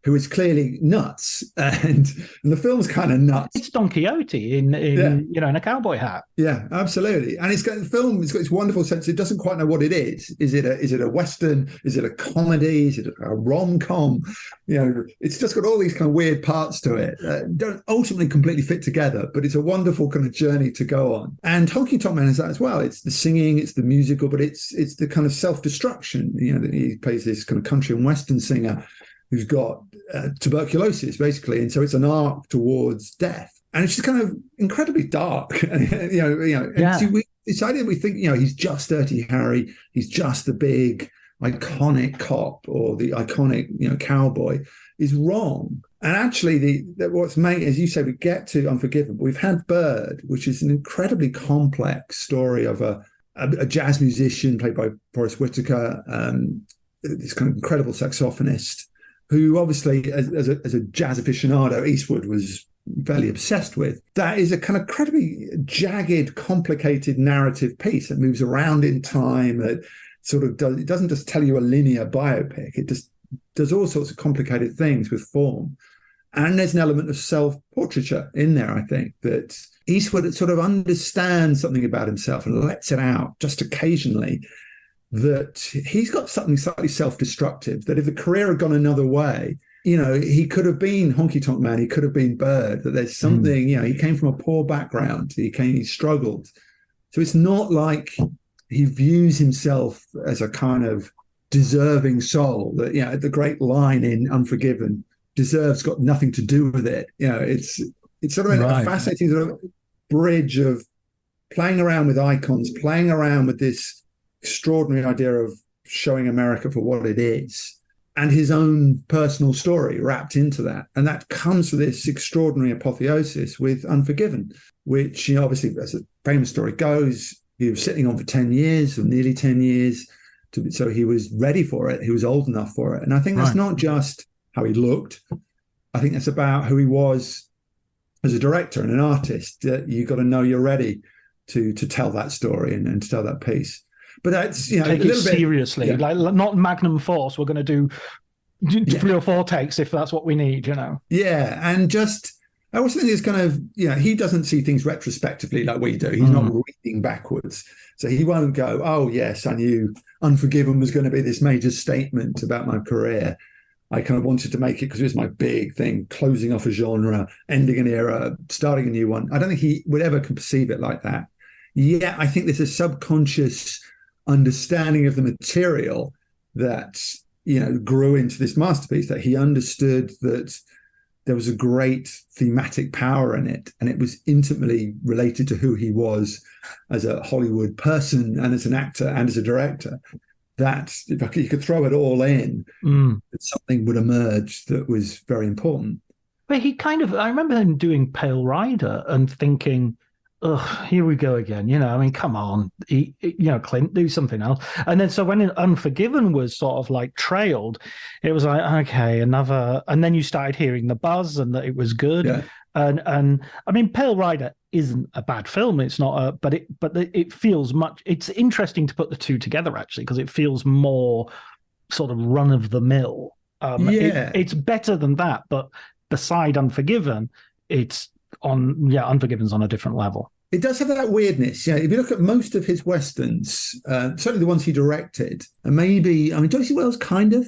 who is clearly nuts, and the film's kind of nuts. It's Don Quixote in a cowboy hat. Yeah, absolutely. And it's got this wonderful sense. It doesn't quite know what it is. Is it a Western? Is it a comedy? Is it a rom-com? It's just got all these kind of weird parts to it. Don't ultimately completely fit together, but it's a wonderful kind of journey to go on. And Honky Tonk Man is that as well. It's the singing, it's the musical, but it's the kind of self-destruction. He plays this kind of country and Western singer who's got tuberculosis, basically. And so it's an arc towards death. And it's just kind of incredibly dark. So we decided, we think, he's just Dirty Harry. He's just the big, iconic cop or the iconic, cowboy is wrong. And actually, what's made, as you say, we get to Unforgiven, but we've had Bird, which is an incredibly complex story of a jazz musician played by Forrest Whitaker, this kind of incredible saxophonist, who obviously, as a jazz aficionado, Eastwood was fairly obsessed with. That is a kind of incredibly jagged, complicated narrative piece that moves around in time, that sort of it doesn't just tell you a linear biopic. It just does all sorts of complicated things with form. And there's an element of self-portraiture in there, I think, that Eastwood sort of understands something about himself and lets it out just occasionally, that he's got something slightly self-destructive, that if the career had gone another way, he could have been Honky Tonk Man, he could have been Bird, that there's something, he came from a poor background, he struggled. So it's not like he views himself as a kind of deserving soul, that, the great line in Unforgiven, deserve's got nothing to do with it. It's sort of a fascinating sort of bridge of playing around with icons, playing around with this extraordinary idea of showing America for what it is, and his own personal story wrapped into that. And that comes to this extraordinary apotheosis with Unforgiven, which, obviously, as a famous story goes, he was sitting on for 10 years, or nearly 10 years. So he was ready for it. He was old enough for it. And I think that's not just how he looked. I think that's about who he was as a director and an artist, that you've got to know you're ready to tell that story and to tell that piece. But that's, take a little it seriously, like not magnum force. We're going to do 3 or 4 takes if that's what we need, Yeah, and just I also think it's kind of, he doesn't see things retrospectively like we do. He's not reading backwards. So he won't go, oh, yes, I knew Unforgiven was going to be this major statement about my career. I kind of wanted to make it because it was my big thing, closing off a genre, ending an era, starting a new one. I don't think he would ever perceive it like that. Yeah, I think there's a subconscious understanding of the material that, grew into this masterpiece, that he understood that there was a great thematic power in it, and it was intimately related to who he was as a Hollywood person and as an actor and as a director, that if you could throw it all in, something would emerge that was very important. But I remember him doing Pale Rider and thinking, oh, here we go again. Come on, Clint, do something else. And then so when Unforgiven was sort of like trailed, it was like, okay, another. And then you started hearing the buzz and that it was good. Yeah. And I mean, Pale Rider isn't a bad film. It's not but it feels much. It's interesting to put the two together actually, because it feels more sort of run of the mill. It's better than that, but beside Unforgiven, Unforgiven's on a different level. It does have that weirdness. Yeah, if you look at most of his westerns, certainly the ones he directed, and maybe, Joyce Wells kind of,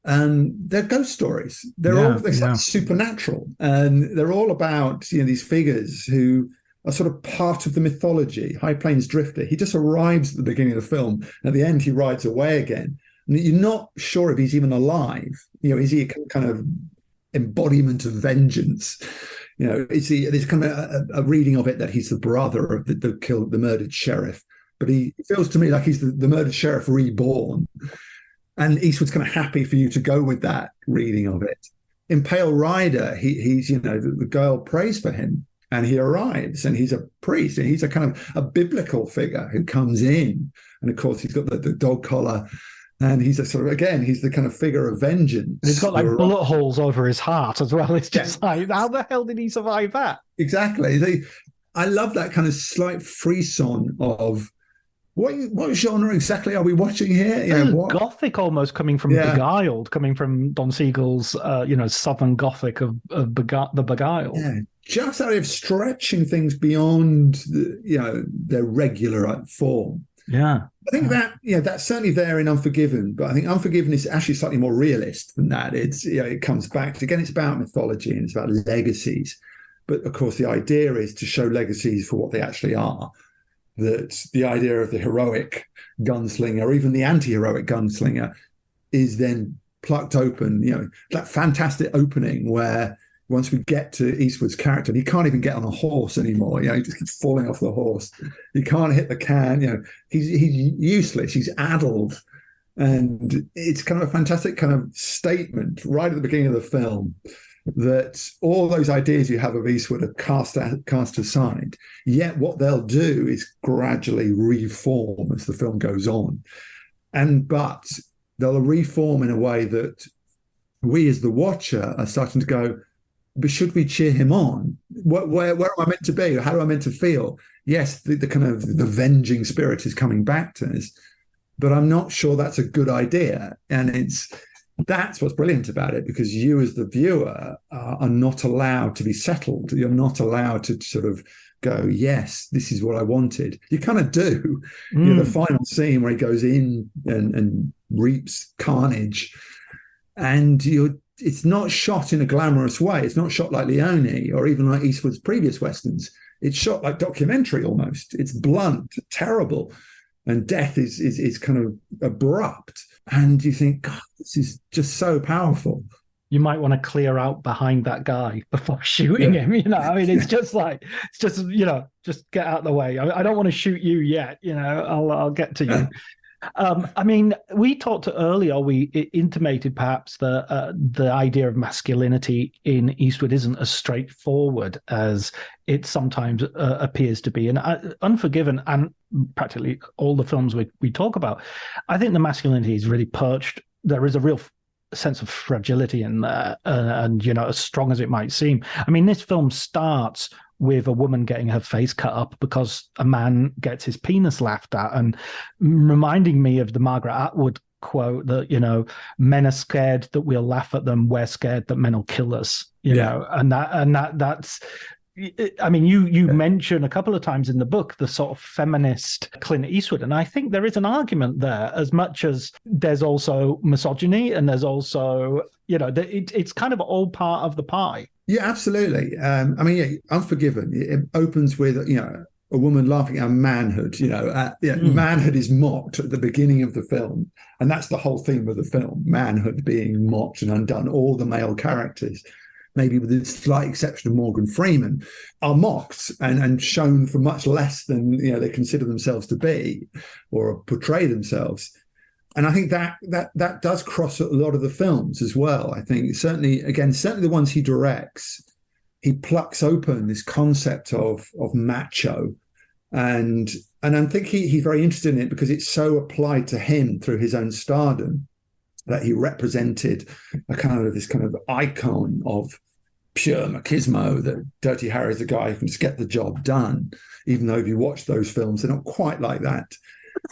they're ghost stories. They're like supernatural, and they're all about these figures who are sort of part of the mythology. High Plains Drifter, he just arrives at the beginning of the film, and at the end he rides away again. And you're not sure if he's even alive. Is he a kind of embodiment of vengeance? There's kind of a reading of it that he's the brother of the murdered sheriff, but he feels to me like he's the murdered sheriff reborn. And Eastwood's kind of happy for you to go with that reading of it. In Pale Rider, he's the girl prays for him, and he arrives, and he's a priest, and he's a kind of a biblical figure who comes in, and of course he's got the dog collar. And he's he's the kind of figure of vengeance. And he's got like bullet holes over his heart as well. It's just like, how the hell did he survive that? Exactly. I love that kind of slight frisson of what genre exactly are we watching here? Gothic almost coming from Beguiled, coming from Don Siegel's, Southern Gothic of the Beguiled. Yeah, just out of stretching things beyond their regular form. Yeah, I think that's certainly there in Unforgiven, but I think Unforgiven is actually slightly more realist than that. It's it comes back to, again, it's about mythology and it's about legacies, but of course the idea is to show legacies for what they actually are. That the idea of the heroic gunslinger, or even the anti-heroic gunslinger, is then plucked open. That fantastic opening where once we get to Eastwood's character, he can't even get on a horse anymore. He just keeps falling off the horse. He can't hit the can. He's useless. He's addled. And it's kind of a fantastic kind of statement right at the beginning of the film that all those ideas you have of Eastwood are cast aside. Yet what they'll do is gradually reform as the film goes on. But they'll reform in a way that we as the watcher are starting to go, but should we cheer him on? Where am I meant to be? How am I meant to feel? Yes, the kind of the venging spirit is coming back to us, but I'm not sure that's a good idea. And that's what's brilliant about it, because you as the viewer are not allowed to be settled. You're not allowed to sort of go, yes, this is what I wanted. You kind of do. The final scene where he goes in and reaps carnage, and it's not shot in a glamorous way. It's not shot like Leone or even like Eastwood's previous westerns. It's shot like documentary almost. It's blunt, terrible, and death is kind of abrupt. And you think, God, this is just so powerful. You might want to clear out behind that guy before shooting him. It's just just get out of the way. I don't want to shoot you yet. I'll get to you. We talked earlier, we intimated perhaps the idea of masculinity in Eastwood isn't as straightforward as it sometimes appears to be. And Unforgiven and practically all the films we talk about, I think the masculinity is really perched. There is a real sense of fragility in there, and as strong as it might seem. This film starts with a woman getting her face cut up because a man gets his penis laughed at, and reminding me of the Margaret Atwood quote that, men are scared that we'll laugh at them. We're scared that men will kill us, you know, and that's, I mean, you mention a couple of times in the book the sort of feminist Clint Eastwood, and I think there is an argument there, as much as there's also misogyny and there's also, it's kind of all part of the pie. Yeah, absolutely. I mean, Unforgiven, it opens with, a woman laughing at manhood. Manhood is mocked at the beginning of the film, and that's the whole theme of the film: manhood being mocked and undone. All the male characters, maybe with the slight exception of Morgan Freeman, are mocked and shown for much less than they consider themselves to be or portray themselves. And I think that does cross a lot of the films as well. I think certainly the ones he directs, he plucks open this concept of macho, and I think he's very interested in it because it's so applied to him through his own stardom, that he represented this kind of icon of pure machismo, that Dirty Harry is a guy who can just get the job done, even though if you watch those films, they're not quite like that.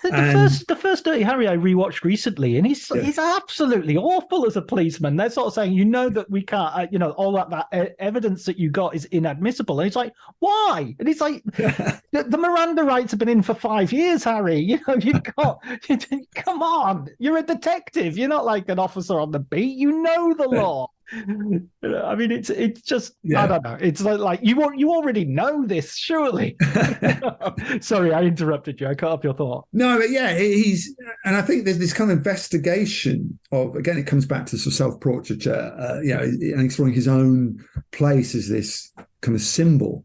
The first Dirty Harry I rewatched recently, and he's absolutely awful as a policeman. They're sort of saying, that we can't, all that evidence that you got is inadmissible. And he's like, why? And he's like, the Miranda rights have been in for 5 years, Harry. Come on, you're a detective. You're not like an officer on the beat. You know the law. I mean, it's just, I don't know. It's like you already know this, surely. Sorry, I interrupted you. I cut off your thought. No, but and I think there's this kind of investigation of, again, it comes back to sort of self-portraiture, and exploring his own place as this kind of symbol.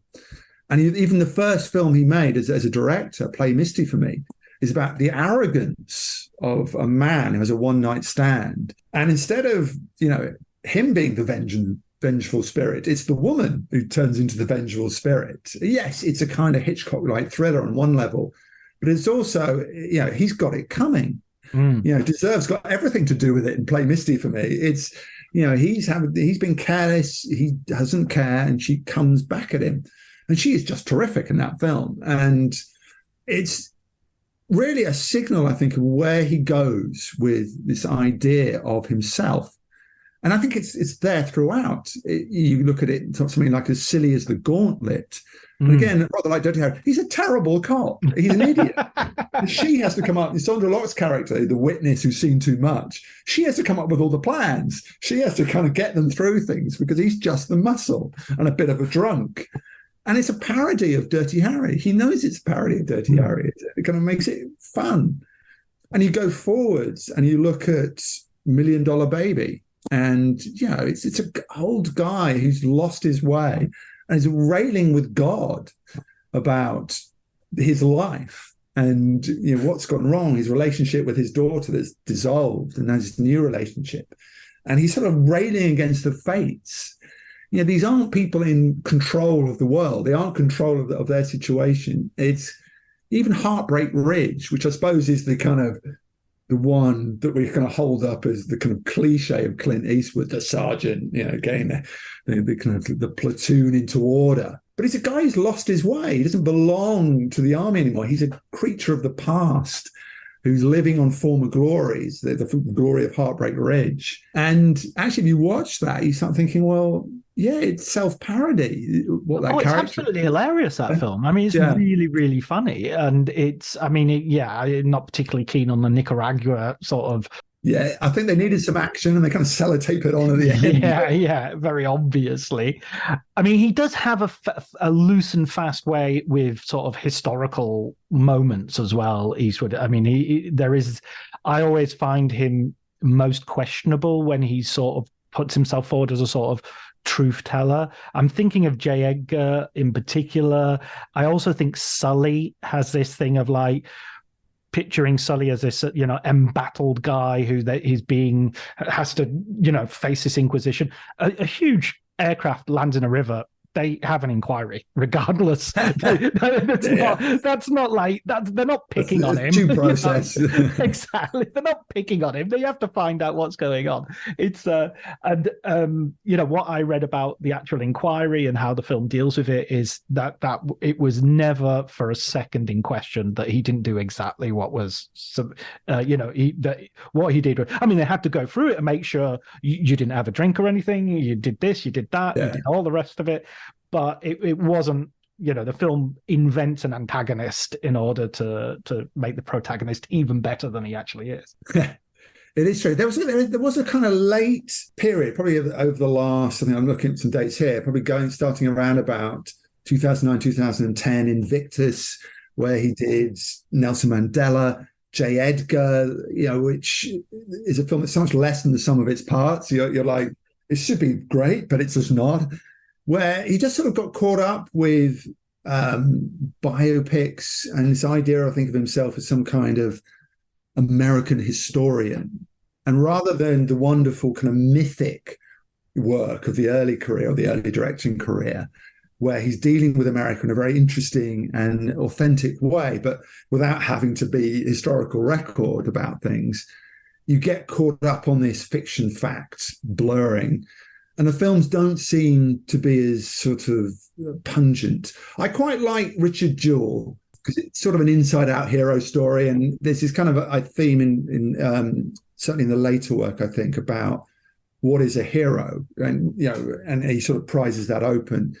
And even the first film he made as a director, Play Misty for Me, is about the arrogance of a man who has a one-night stand. And instead of, him being the vengeful spirit, it's the woman who turns into the vengeful spirit. Yes, it's a kind of Hitchcock-like thriller on one level, but it's also, he's got it coming. Deserve's got everything to do with it in Play Misty for Me. It's, he's been careless, he doesn't care, and she comes back at him. And she is just terrific in that film. And it's really a signal, I think, of where he goes with this idea of himself. And I think it's there throughout. You look at it, something like as silly as The Gauntlet. And again, rather like Dirty Harry, he's a terrible cop. He's an idiot. She has to come up, Sandra Locke's character, the witness who's seen too much, she has to come up with all the plans. She has to kind of get them through things because he's just the muscle and a bit of a drunk. And it's a parody of Dirty Harry. He knows it's a parody of Dirty Harry. It kind of makes it fun. And you go forwards and you look at $1 Million Baby. And, it's an old guy who's lost his way and is railing with God about his life and, what's gone wrong, his relationship with his daughter that's dissolved and has his new relationship. And he's sort of railing against the fates. These aren't people in control of the world. They aren't in control of their situation. It's even Heartbreak Ridge, which I suppose is the kind of the one that we kind of hold up as the kind of cliche of Clint Eastwood, the sergeant, getting the kind of the platoon into order. But he's a guy who's lost his way. He doesn't belong to the army anymore. He's a creature of the past who's living on former glories, the glory of Heartbreak Ridge. And actually, if you watch that, you start thinking, well, yeah, it's self-parody. It's absolutely hilarious, that film. I mean, it's really, really funny. And I'm not particularly keen on the Nicaragua sort of. Yeah, I think they needed some action and they kind of sellotape it on at the end. Yeah, very obviously. I mean, he does have a loose and fast way with sort of historical moments as well, Eastwood. I mean, I always find him most questionable when he sort of puts himself forward as a sort of truth teller. I'm thinking of J. Edgar in particular. I also think Sully has this thing of like picturing Sully as this, embattled guy who has to, face this inquisition. A huge aircraft lands in a river. they have an inquiry regardless. That's not like that. They're not picking on him. Due process. Exactly. They're not picking on him. They have to find out what's going on. It's what I read about the actual inquiry and how the film deals with it is that it was never for a second in question that he didn't do exactly what was what he did. I mean, they had to go through it and make sure you didn't have a drink or anything. You did this, you did that, you did all the rest of it. But it wasn't, the film invents an antagonist in order to make the protagonist even better than he actually is. It is true. There was a kind of late period, probably over the last, I think I'm looking at some dates here, probably starting around about 2009, 2010, Invictus, where he did Nelson Mandela, J. Edgar, which is a film that's so much less than the sum of its parts. You're like, it should be great, but it's just not. Where he just sort of got caught up with biopics and this idea, I think, of himself as some kind of American historian. And rather than the wonderful kind of mythic work of the early career, or the early directing career, where he's dealing with America in a very interesting and authentic way, but without having to be historical record about things, you get caught up on this fiction fact blurring. And the films don't seem to be as sort of pungent. I quite like Richard Jewell because it's sort of an inside-out hero story, and there's this kind of a theme in certainly in the later work, I think, about what is a hero, and and he sort of prizes that open.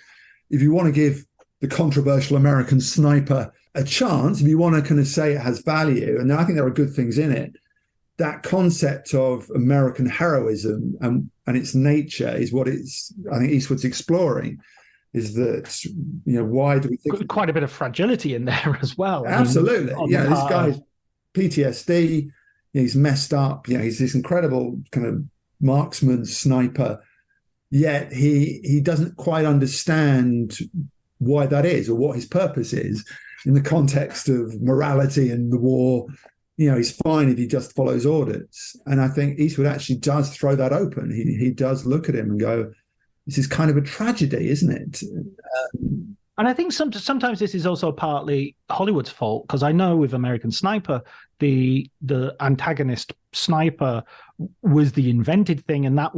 If you want to give the controversial American sniper a chance, if you want to kind of say it has value, and I think there are good things in it, that concept of American heroism and its nature is what I think Eastwood's exploring, is that, why do we think... Quite a bit of fragility in there as well. Absolutely. This guy's PTSD, he's messed up, he's this incredible kind of marksman, sniper, yet he doesn't quite understand why that is or what his purpose is in the context of morality and the war. He's fine if he just follows orders. And I think Eastwood actually does throw that open. He does look at him and go, this is kind of a tragedy, isn't it? And I think sometimes this is also partly Hollywood's fault, because I know with American Sniper, the antagonist sniper was the invented thing, and that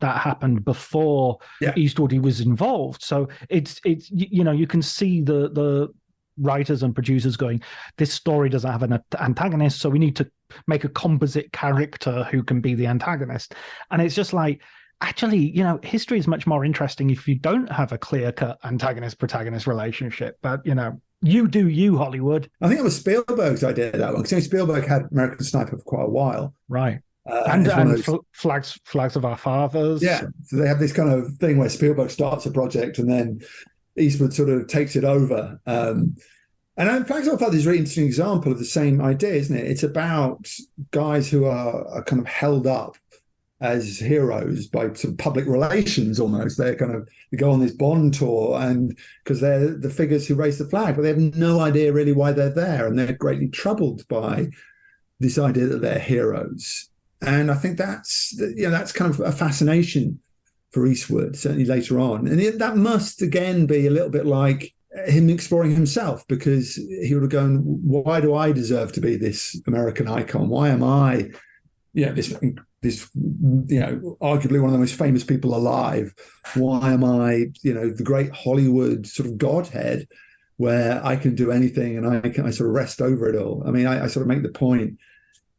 happened before Eastwood was involved. So it's you can see the writers and producers going, this story doesn't have an antagonist, so we need to make a composite character who can be the antagonist. And it's just like, actually, history is much more interesting if you don't have a clear-cut antagonist-protagonist relationship. But, you do you, Hollywood. I think it was Spielberg's idea, that one, because Spielberg had American Sniper for quite a while. Right. And Flags of Our Fathers. Yeah, so they have this kind of thing where Spielberg starts a project and then Eastwood sort of takes it over. And Flags of Our Fathers is a really interesting example of the same idea, isn't it? It's about guys who are kind of held up as heroes by sort of public relations almost. They go on this Bond tour, and because they're the figures who raise the flag, but they have no idea really why they're there, and they're greatly troubled by this idea that they're heroes. And I think that's kind of a fascination for Eastwood, certainly later on. And that must again be a little bit like him exploring himself, because he would have gone, why do I deserve to be this American icon? Why am I, this arguably one of the most famous people alive? Why am I, the great Hollywood sort of godhead where I can do anything and I sort of rest over it all? I mean, I sort of make the point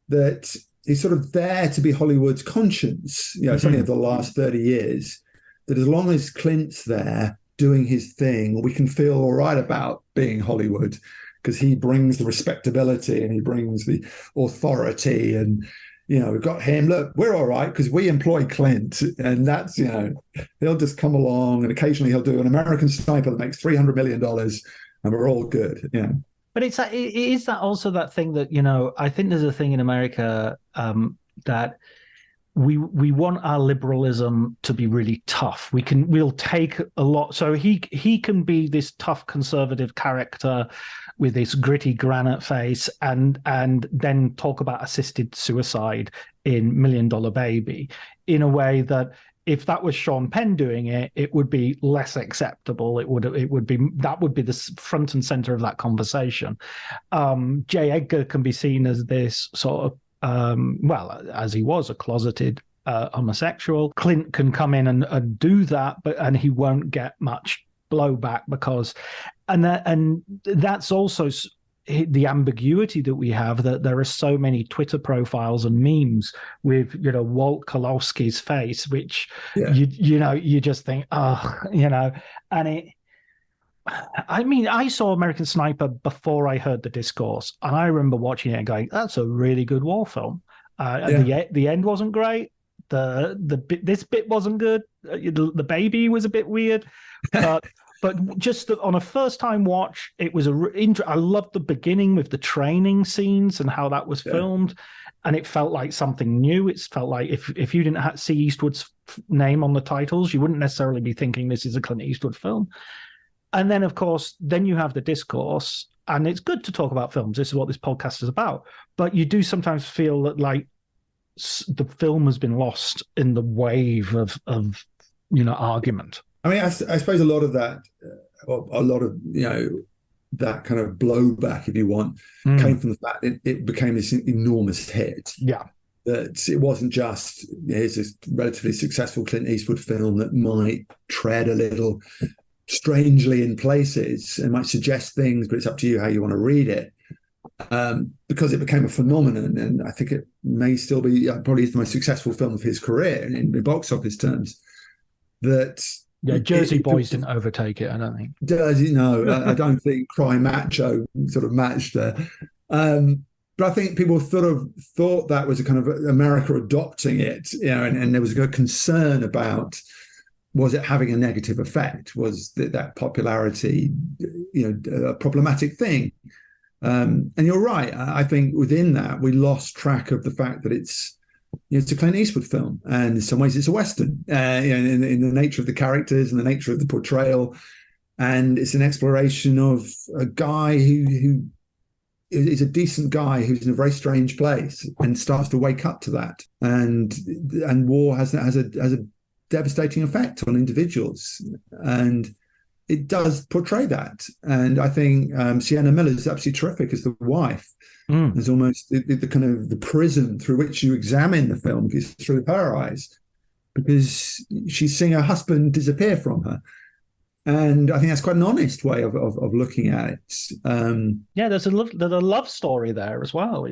that he's sort of there to be Hollywood's conscience, certainly over the last 30 years, that as long as Clint's there doing his thing, we can feel all right about being Hollywood, because he brings the respectability and he brings the authority, and we've got him. Look, we're all right because we employ Clint, and that's, he'll just come along and occasionally he'll do an American Sniper that makes $300 million and we're all good. But it is that also that thing that, I think there's a thing in America that we want our liberalism to be really tough. We'll take a lot. So he can be this tough conservative character with this gritty granite face and then talk about assisted suicide in $1 Million Baby in a way that if that was Sean Penn doing it, it would be less acceptable. It would be the front and center of that conversation. J. Edgar can be seen as this sort of, as he was a closeted homosexual. Clint can come in and do that, and he won't get much blowback because, and that's also the ambiguity that we have, that there are so many Twitter profiles and memes with, Walt Kolowski's face, which you just think, and I saw American Sniper before I heard the discourse, and I remember watching it and going, that's a really good war film. The end wasn't great. This bit wasn't good. The baby was a bit weird, but just on a first-time watch, it was I loved the beginning with the training scenes and how that was filmed, and it felt like something new. It felt like if you didn't see Eastwood's name on the titles, you wouldn't necessarily be thinking this is a Clint Eastwood film. And then, of course, you have the discourse, and it's good to talk about films. This is what this podcast is about. But you do sometimes feel that, like, the film has been lost in the wave of argument. I mean, I suppose a lot of that, that kind of blowback, if you want, came from the fact that it became this enormous hit. Yeah. That it wasn't just, here's this relatively successful Clint Eastwood film that might tread a little strangely in places and might suggest things, but it's up to you how you want to read it. Because it became a phenomenon, and I think it may still be, probably is the most successful film of his career in box office terms. That Jersey Boys didn't overtake it, I don't think. I don't think Cry Macho sort of matched there. But I think people sort of thought that was a kind of America adopting it, and there was a concern about, was it having a negative effect? Was that popularity, a problematic thing? And you're right. I think within that, we lost track of the fact that it's a Clint Eastwood film, and in some ways it's a Western, in the nature of the characters and the nature of the portrayal. And it's an exploration of a guy who is a decent guy who's in a very strange place and starts to wake up to that. And war has a devastating effect on individuals, and it does portray that. And I think Sienna Miller is absolutely terrific as the wife. There's almost the kind of the prism through which you examine the film is through her eyes, because she's seeing her husband disappear from her. And I think that's quite an honest way of looking at it. There's a love story there as well,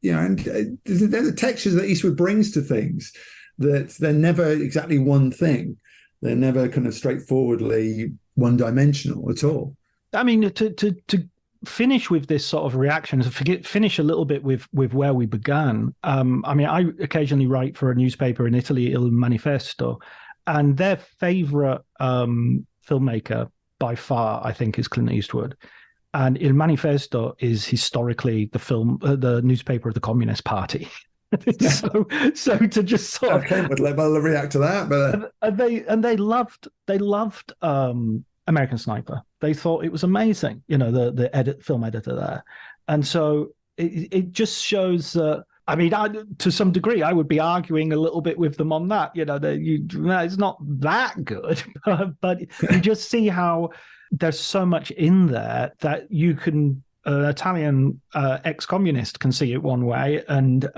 Yeah, and there's the textures that Eastwood brings to things, that they're never exactly one thing. They're never kind of straightforwardly one-dimensional at all. I mean, to finish with this sort of reaction, finish a little bit with where we began. I occasionally write for a newspaper in Italy, Il Manifesto, and their favorite filmmaker by far, I think, is Clint Eastwood. And Il Manifesto is historically the newspaper of the Communist Party. so to just sort of, okay, but let me react to that. But they loved American Sniper. They thought it was amazing, the film editor there, and so it just shows that. I mean, to some degree, I would be arguing a little bit with them on that. It's not that good, but you just see how there's so much in there that you can. An Italian ex-communist can see it one way, and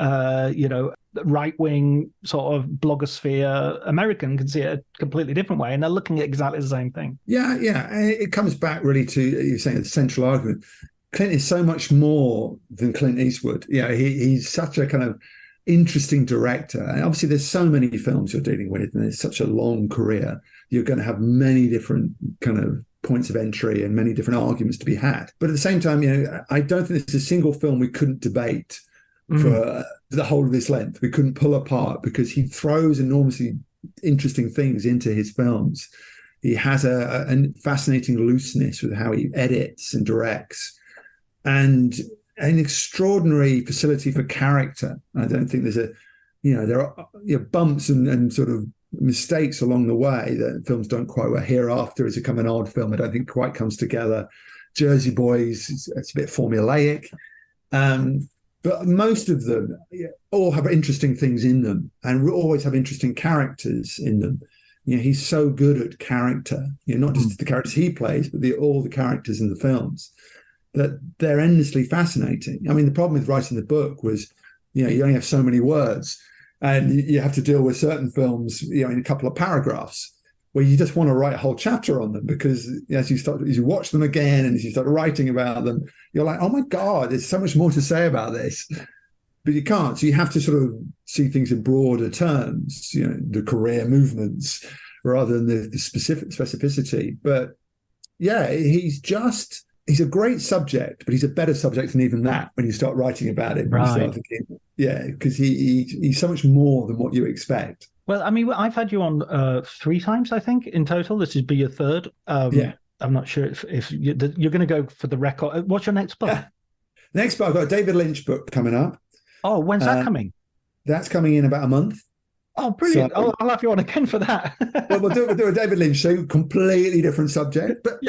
right-wing sort of blogosphere American can see it a completely different way, and they're looking at exactly the same thing. Yeah. It comes back really to, you're saying, the central argument. Clint is so much more than Clint Eastwood. He's such a kind of interesting director. And obviously, there's so many films you're dealing with, and it's such a long career. You're going to have many different kind of points of entry and many different arguments to be had. But at the same time, I don't think there's a single film we couldn't debate for the whole of this length. We couldn't pull apart, because he throws enormously interesting things into his films. He has a fascinating looseness with how he edits and directs, and an extraordinary facility for character. I don't think there's there are bumps and sort of mistakes along the way that films don't quite. Well, Hereafter is a kind of an odd film I don't think quite comes together. Jersey Boys, it's a bit formulaic. But most of them all have interesting things in them and always have interesting characters in them. He's so good at character, not just the characters he plays, but all the characters in the films, that they're endlessly fascinating. I mean, the problem with writing the book was, you only have so many words, and you have to deal with certain films, in a couple of paragraphs, where you just want to write a whole chapter on them, because as you watch them again and as you start writing about them, you're like, oh my God, there's so much more to say about this. But you can't. So you have to sort of see things in broader terms, the career movements rather than the specific specificity. But yeah, he's a great subject, but he's a better subject than even that when you start writing about it. Right. You start thinking, because he's so much more than what you expect. Well, I mean, I've had you on 3 times, I think, in total. This would be your third. I'm not sure if you're going to go for the record. What's your next book? Next book, I've got a David Lynch book coming up. Oh, when's that coming? That's coming in about a month. Oh, brilliant. So, I'll have you on again for that. Well, we'll do a David Lynch show, completely different subject. But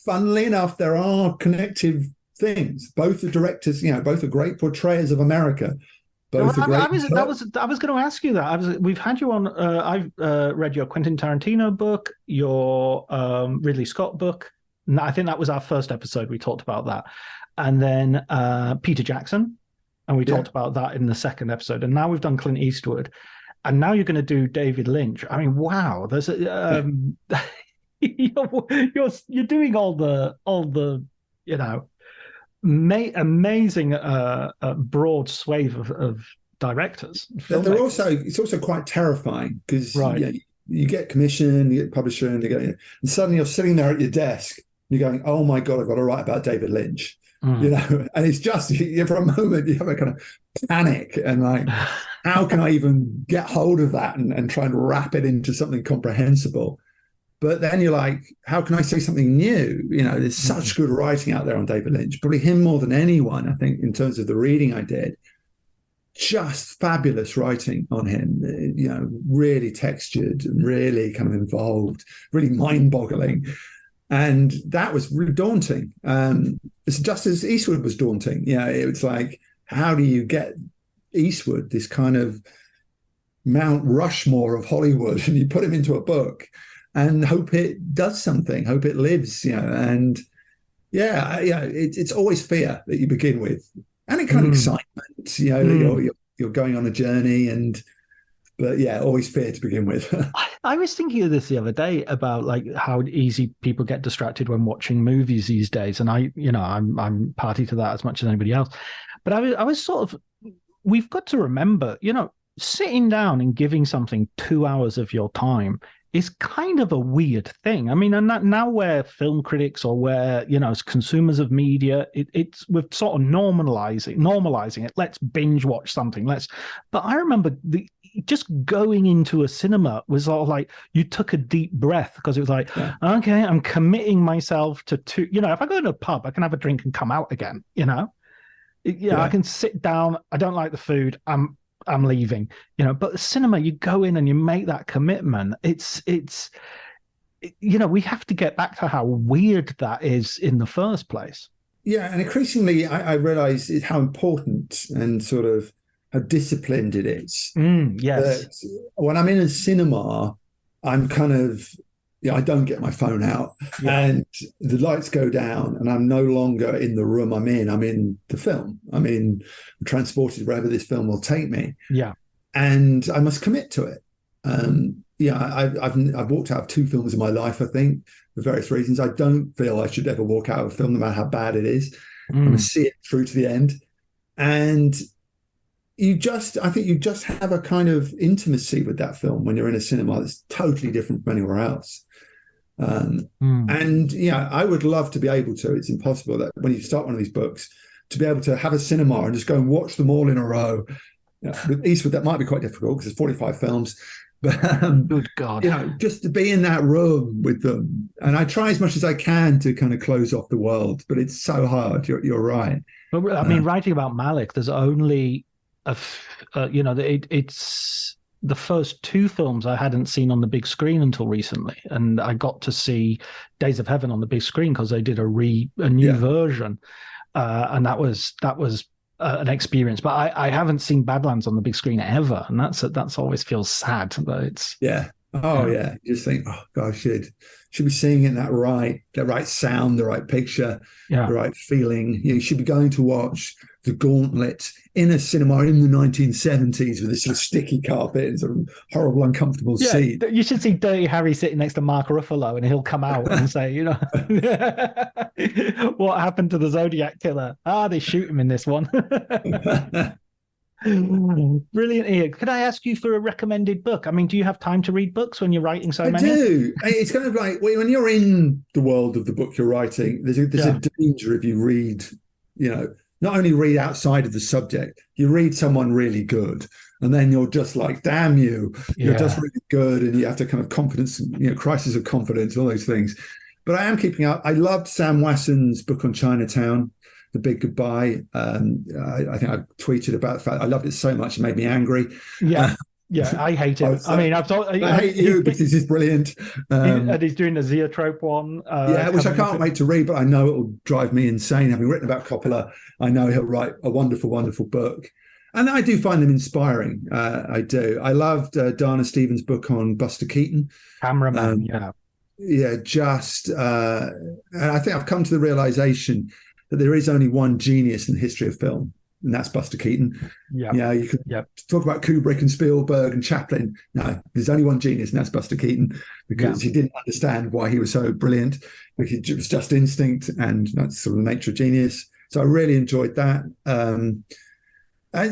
funnily enough, there are connective things. Both the directors, both are great portrayers of America. Both are great. I was going to ask you that. We've had you on. I've read your Quentin Tarantino book, your Ridley Scott book. I think that was our first episode. We talked about that, and then Peter Jackson, and we talked about that in the second episode. And now we've done Clint Eastwood. And now you're going to do David Lynch. I mean, wow! There's you're doing all the amazing broad swathe of directors. It's also quite terrifying because you get commission, you get publisher, and and suddenly you're sitting there at your desk. And you're going, oh my God, I've got to write about David Lynch. And it's just for a moment you have a kind of panic and like, how can I even get hold of that and try and wrap it into something comprehensible? But then you're like, how can I say something new? There's such good writing out there on David Lynch, probably him more than anyone, I think, in terms of the reading I did. Just fabulous writing on him, really textured and really kind of involved, really mind-boggling. And that was really daunting. It's just as Eastwood was daunting. It was like, how do you get Eastwood, this kind of Mount Rushmore of Hollywood, and you put him into a book and hope it does something, hope it lives, and it's always fear that you begin with, and it kind of excitement, that you're going on a journey, but always fear to begin with. I was thinking of this the other day about like how easy people get distracted when watching movies these days, and I'm party to that as much as anybody else. But I was sort of, we've got to remember, sitting down and giving something 2 hours of your time is kind of a weird thing. I mean, and that now we're film critics or we're, as consumers of media, we're sort of normalizing it. Let's binge watch something. But I remember just going into a cinema was all like, you took a deep breath because it was like, okay, I'm committing myself to if I go to a pub, I can have a drink and come out again, I can sit down. I don't like the food. I'm leaving, but the cinema, you go in and you make that commitment. It's we have to get back to how weird that is in the first place. Yeah. And increasingly I realize how important and sort of how disciplined it is. Yes. That when I'm in a cinema, I'm kind of, I don't get my phone out and the lights go down and I'm no longer in the room I'm in the film. I'm transported wherever this film will take me. Yeah. And I must commit to it. I've walked out of 2 films in my life, I think, for various reasons. I don't feel I should ever walk out of a film no matter how bad it is. I'm going to see it through to the end. And I think you just have a kind of intimacy with that film when you're in a cinema that's totally different from anywhere else. And I would love to be able to. It's impossible that when you start one of these books to be able to have a cinema and just go and watch them all in a row. With Eastwood, that might be quite difficult because there's 45 films. But good God, just to be in that room with them. And I try as much as I can to kind of close off the world, but it's so hard. You're right. But I mean, writing about Malick, there's only it's the first 2 films I hadn't seen on the big screen until recently, and I got to see Days of Heaven on the big screen because they did a new version, and that was an experience. But I haven't seen Badlands on the big screen ever, and that's always feels sad. But it's You just think, oh gosh, should be seeing it in that right sound, the right picture, the right feeling. You should be going to watch The Gauntlet in a cinema in the 1970s with this sort of sticky carpet and sort of horrible, uncomfortable seat. You should see Dirty Harry sitting next to Mark Ruffalo, and he'll come out and say, what happened to the Zodiac Killer? They shoot him in this one. Brilliant, Ian. Could I ask you for a recommended book? I mean, do you have time to read books when you're writing so many? I do. It's kind of like when you're in the world of the book you're writing, there's a danger if you read, not only read outside of the subject, you read someone really good, and then you're just like, damn you, you're just really good, and you have to kind of confidence, crisis of confidence, all those things. But I am keeping up. I loved Sam Wasson's book on Chinatown, The Big Goodbye. I think I tweeted about the fact I loved it so much it made me angry. I hate it. I hate you because this is brilliant. And he's doing the Zoetrope one. Which I can't wait to read, but I know it will drive me insane. Having written about Coppola, I know he'll write a wonderful, wonderful book. And I do find them inspiring. I do. I loved Dana Stevens' book on Buster Keaton. Cameraman, and I think I've come to the realization that there is only one genius in the history of film, and that's Buster Keaton. You could talk about Kubrick and Spielberg and Chaplin. No, there's only one genius, and that's Buster Keaton, because he didn't understand why he was so brilliant. It was just instinct, and that's sort of the nature of genius. So I really enjoyed that. And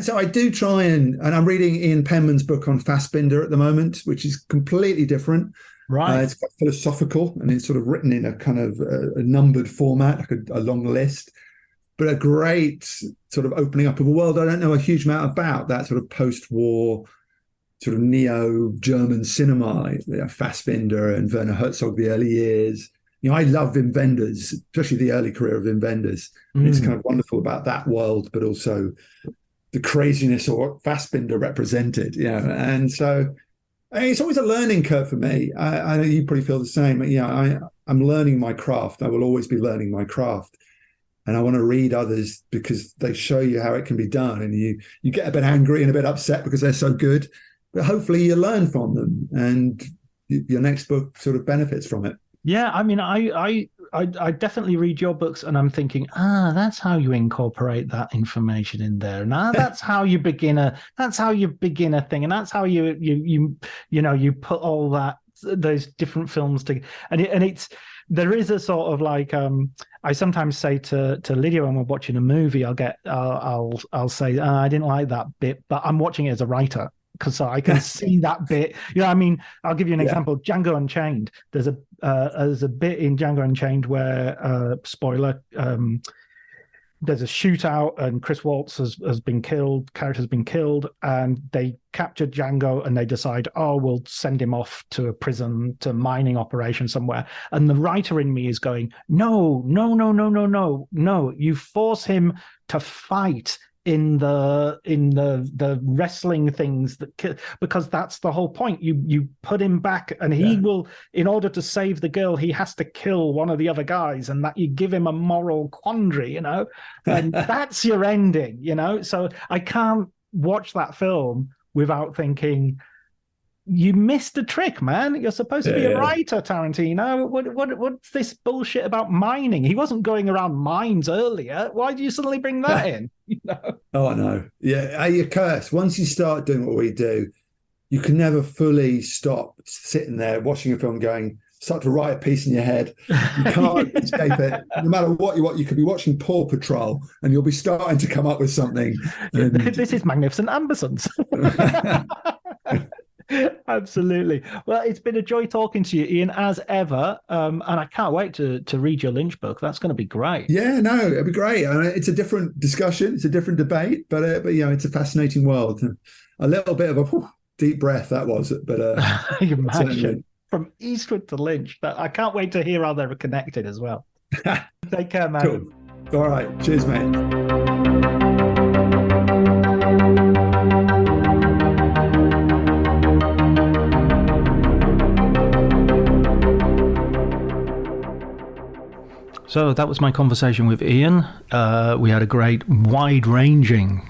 so I do try and I'm reading Ian Penman's book on Fassbinder at the moment, which is completely different. Right. It's quite philosophical, and it's sort of written in a kind of a numbered format, like a long list, but a great sort of opening up of a world I don't know a huge amount about, that sort of post-war sort of neo-German cinema, Fassbinder and Werner Herzog, the early years. I love Wim Wenders, especially the early career of Wim Wenders. It's kind of wonderful about that world, but also the craziness of what Fassbinder represented, and so it's always a learning curve for me. I know you probably feel the same. I'm learning my craft. I will always be learning my craft. And I want to read others because they show you how it can be done. And you get a bit angry and a bit upset because they're so good. But hopefully you learn from them, and your next book sort of benefits from it. Yeah, I mean, I definitely read your books, and I'm thinking, that's how you incorporate that information in there, and that's how you begin a thing, and that's how you put all those different films together, and there is a sort of like I sometimes say to Lydia when we're watching a movie, I'll say I didn't like that bit, but I'm watching it as a writer, because I can see that bit. I mean, I'll give you an example. Django Unchained. There's a bit in Django Unchained where, spoiler, there's a shootout and Chris Waltz has been killed, character's been killed, and they captured Django and they decide, we'll send him off to a prison, to a mining operation somewhere. And the writer in me is going, no, you force him to fight in the wrestling things, because that's the whole point. You put him back, and he will, in order to save the girl, he has to kill one of the other guys, and that you give him a moral quandary, and that's your ending, So I can't watch that film without thinking, you missed a trick, man. You're supposed to be a writer, Tarantino. What's this bullshit about mining? He wasn't going around mines earlier. Why do you suddenly bring that in? Oh, I know. Yeah, you curse. Once you start doing what we do, you can never fully stop sitting there watching a film start to write a piece in your head. You can't escape it. No matter what you could be watching Paw Patrol, and you'll be starting to come up with something. This is Magnificent Ambersons. Absolutely. Well, it's been a joy talking to you, Ian, as ever, and I can't wait to read your Lynch book. That's going to be great. Yeah, no, it'll be great. I mean, it's a different discussion, it's a different debate, but it's a fascinating world. A little bit of a deep breath that was, but you imagine from Eastwood to Lynch. I can't wait to hear how they're connected as well. Take care, man. Cool. All right, cheers, mate. So that was my conversation with Ian. We had a great wide-ranging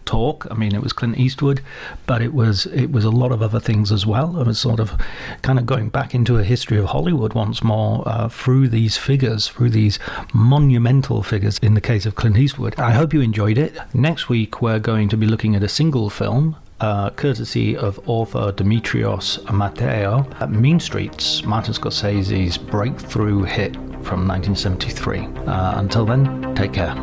talk. I mean, it was Clint Eastwood, but it was a lot of other things as well. It was sort of kind of going back into a history of Hollywood once more through these figures, through these monumental figures in the case of Clint Eastwood. I hope you enjoyed it. Next week, we're going to be looking at a single film, courtesy of author Dimitrios Mateo, Mean Streets, Martin Scorsese's breakthrough hit from 1973. Until then, take care.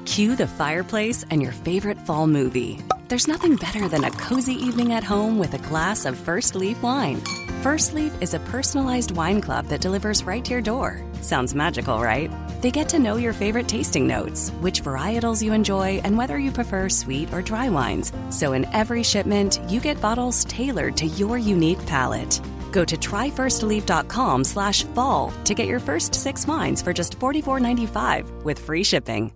Cue the fireplace and your favorite fall movie. There's nothing better than a cozy evening at home with a glass of First Leaf wine. First Leaf is a personalized wine club that delivers right to your door. Sounds magical, right? They get to know your favorite tasting notes, which varietals you enjoy, and whether you prefer sweet or dry wines. So in every shipment, you get bottles tailored to your unique palate. Go to tryfirstleaf.com/fall to get your first 6 wines for just $44.95 with free shipping.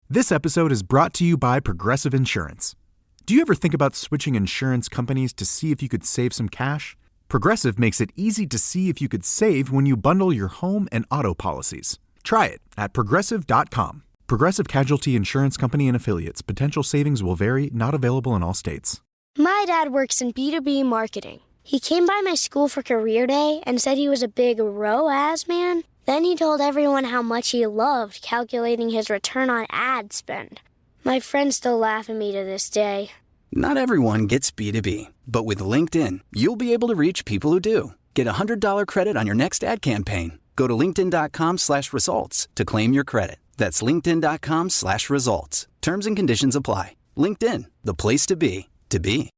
This episode is brought to you by Progressive Insurance. Do you ever think about switching insurance companies to see if you could save some cash? Progressive makes it easy to see if you could save when you bundle your home and auto policies. Try it at Progressive.com. Progressive Casualty Insurance Company and Affiliates. Potential savings will vary, not available in all states. My dad works in B2B marketing. He came by my school for career day and said he was a big ROAS man. Then he told everyone how much he loved calculating his return on ad spend. My friends still laugh at me to this day. Not everyone gets B2B, but with LinkedIn, you'll be able to reach people who do. Get a $100 credit on your next ad campaign. Go to linkedin.com/results to claim your credit. That's linkedin.com/results. Terms and conditions apply. LinkedIn, the place to be, to be.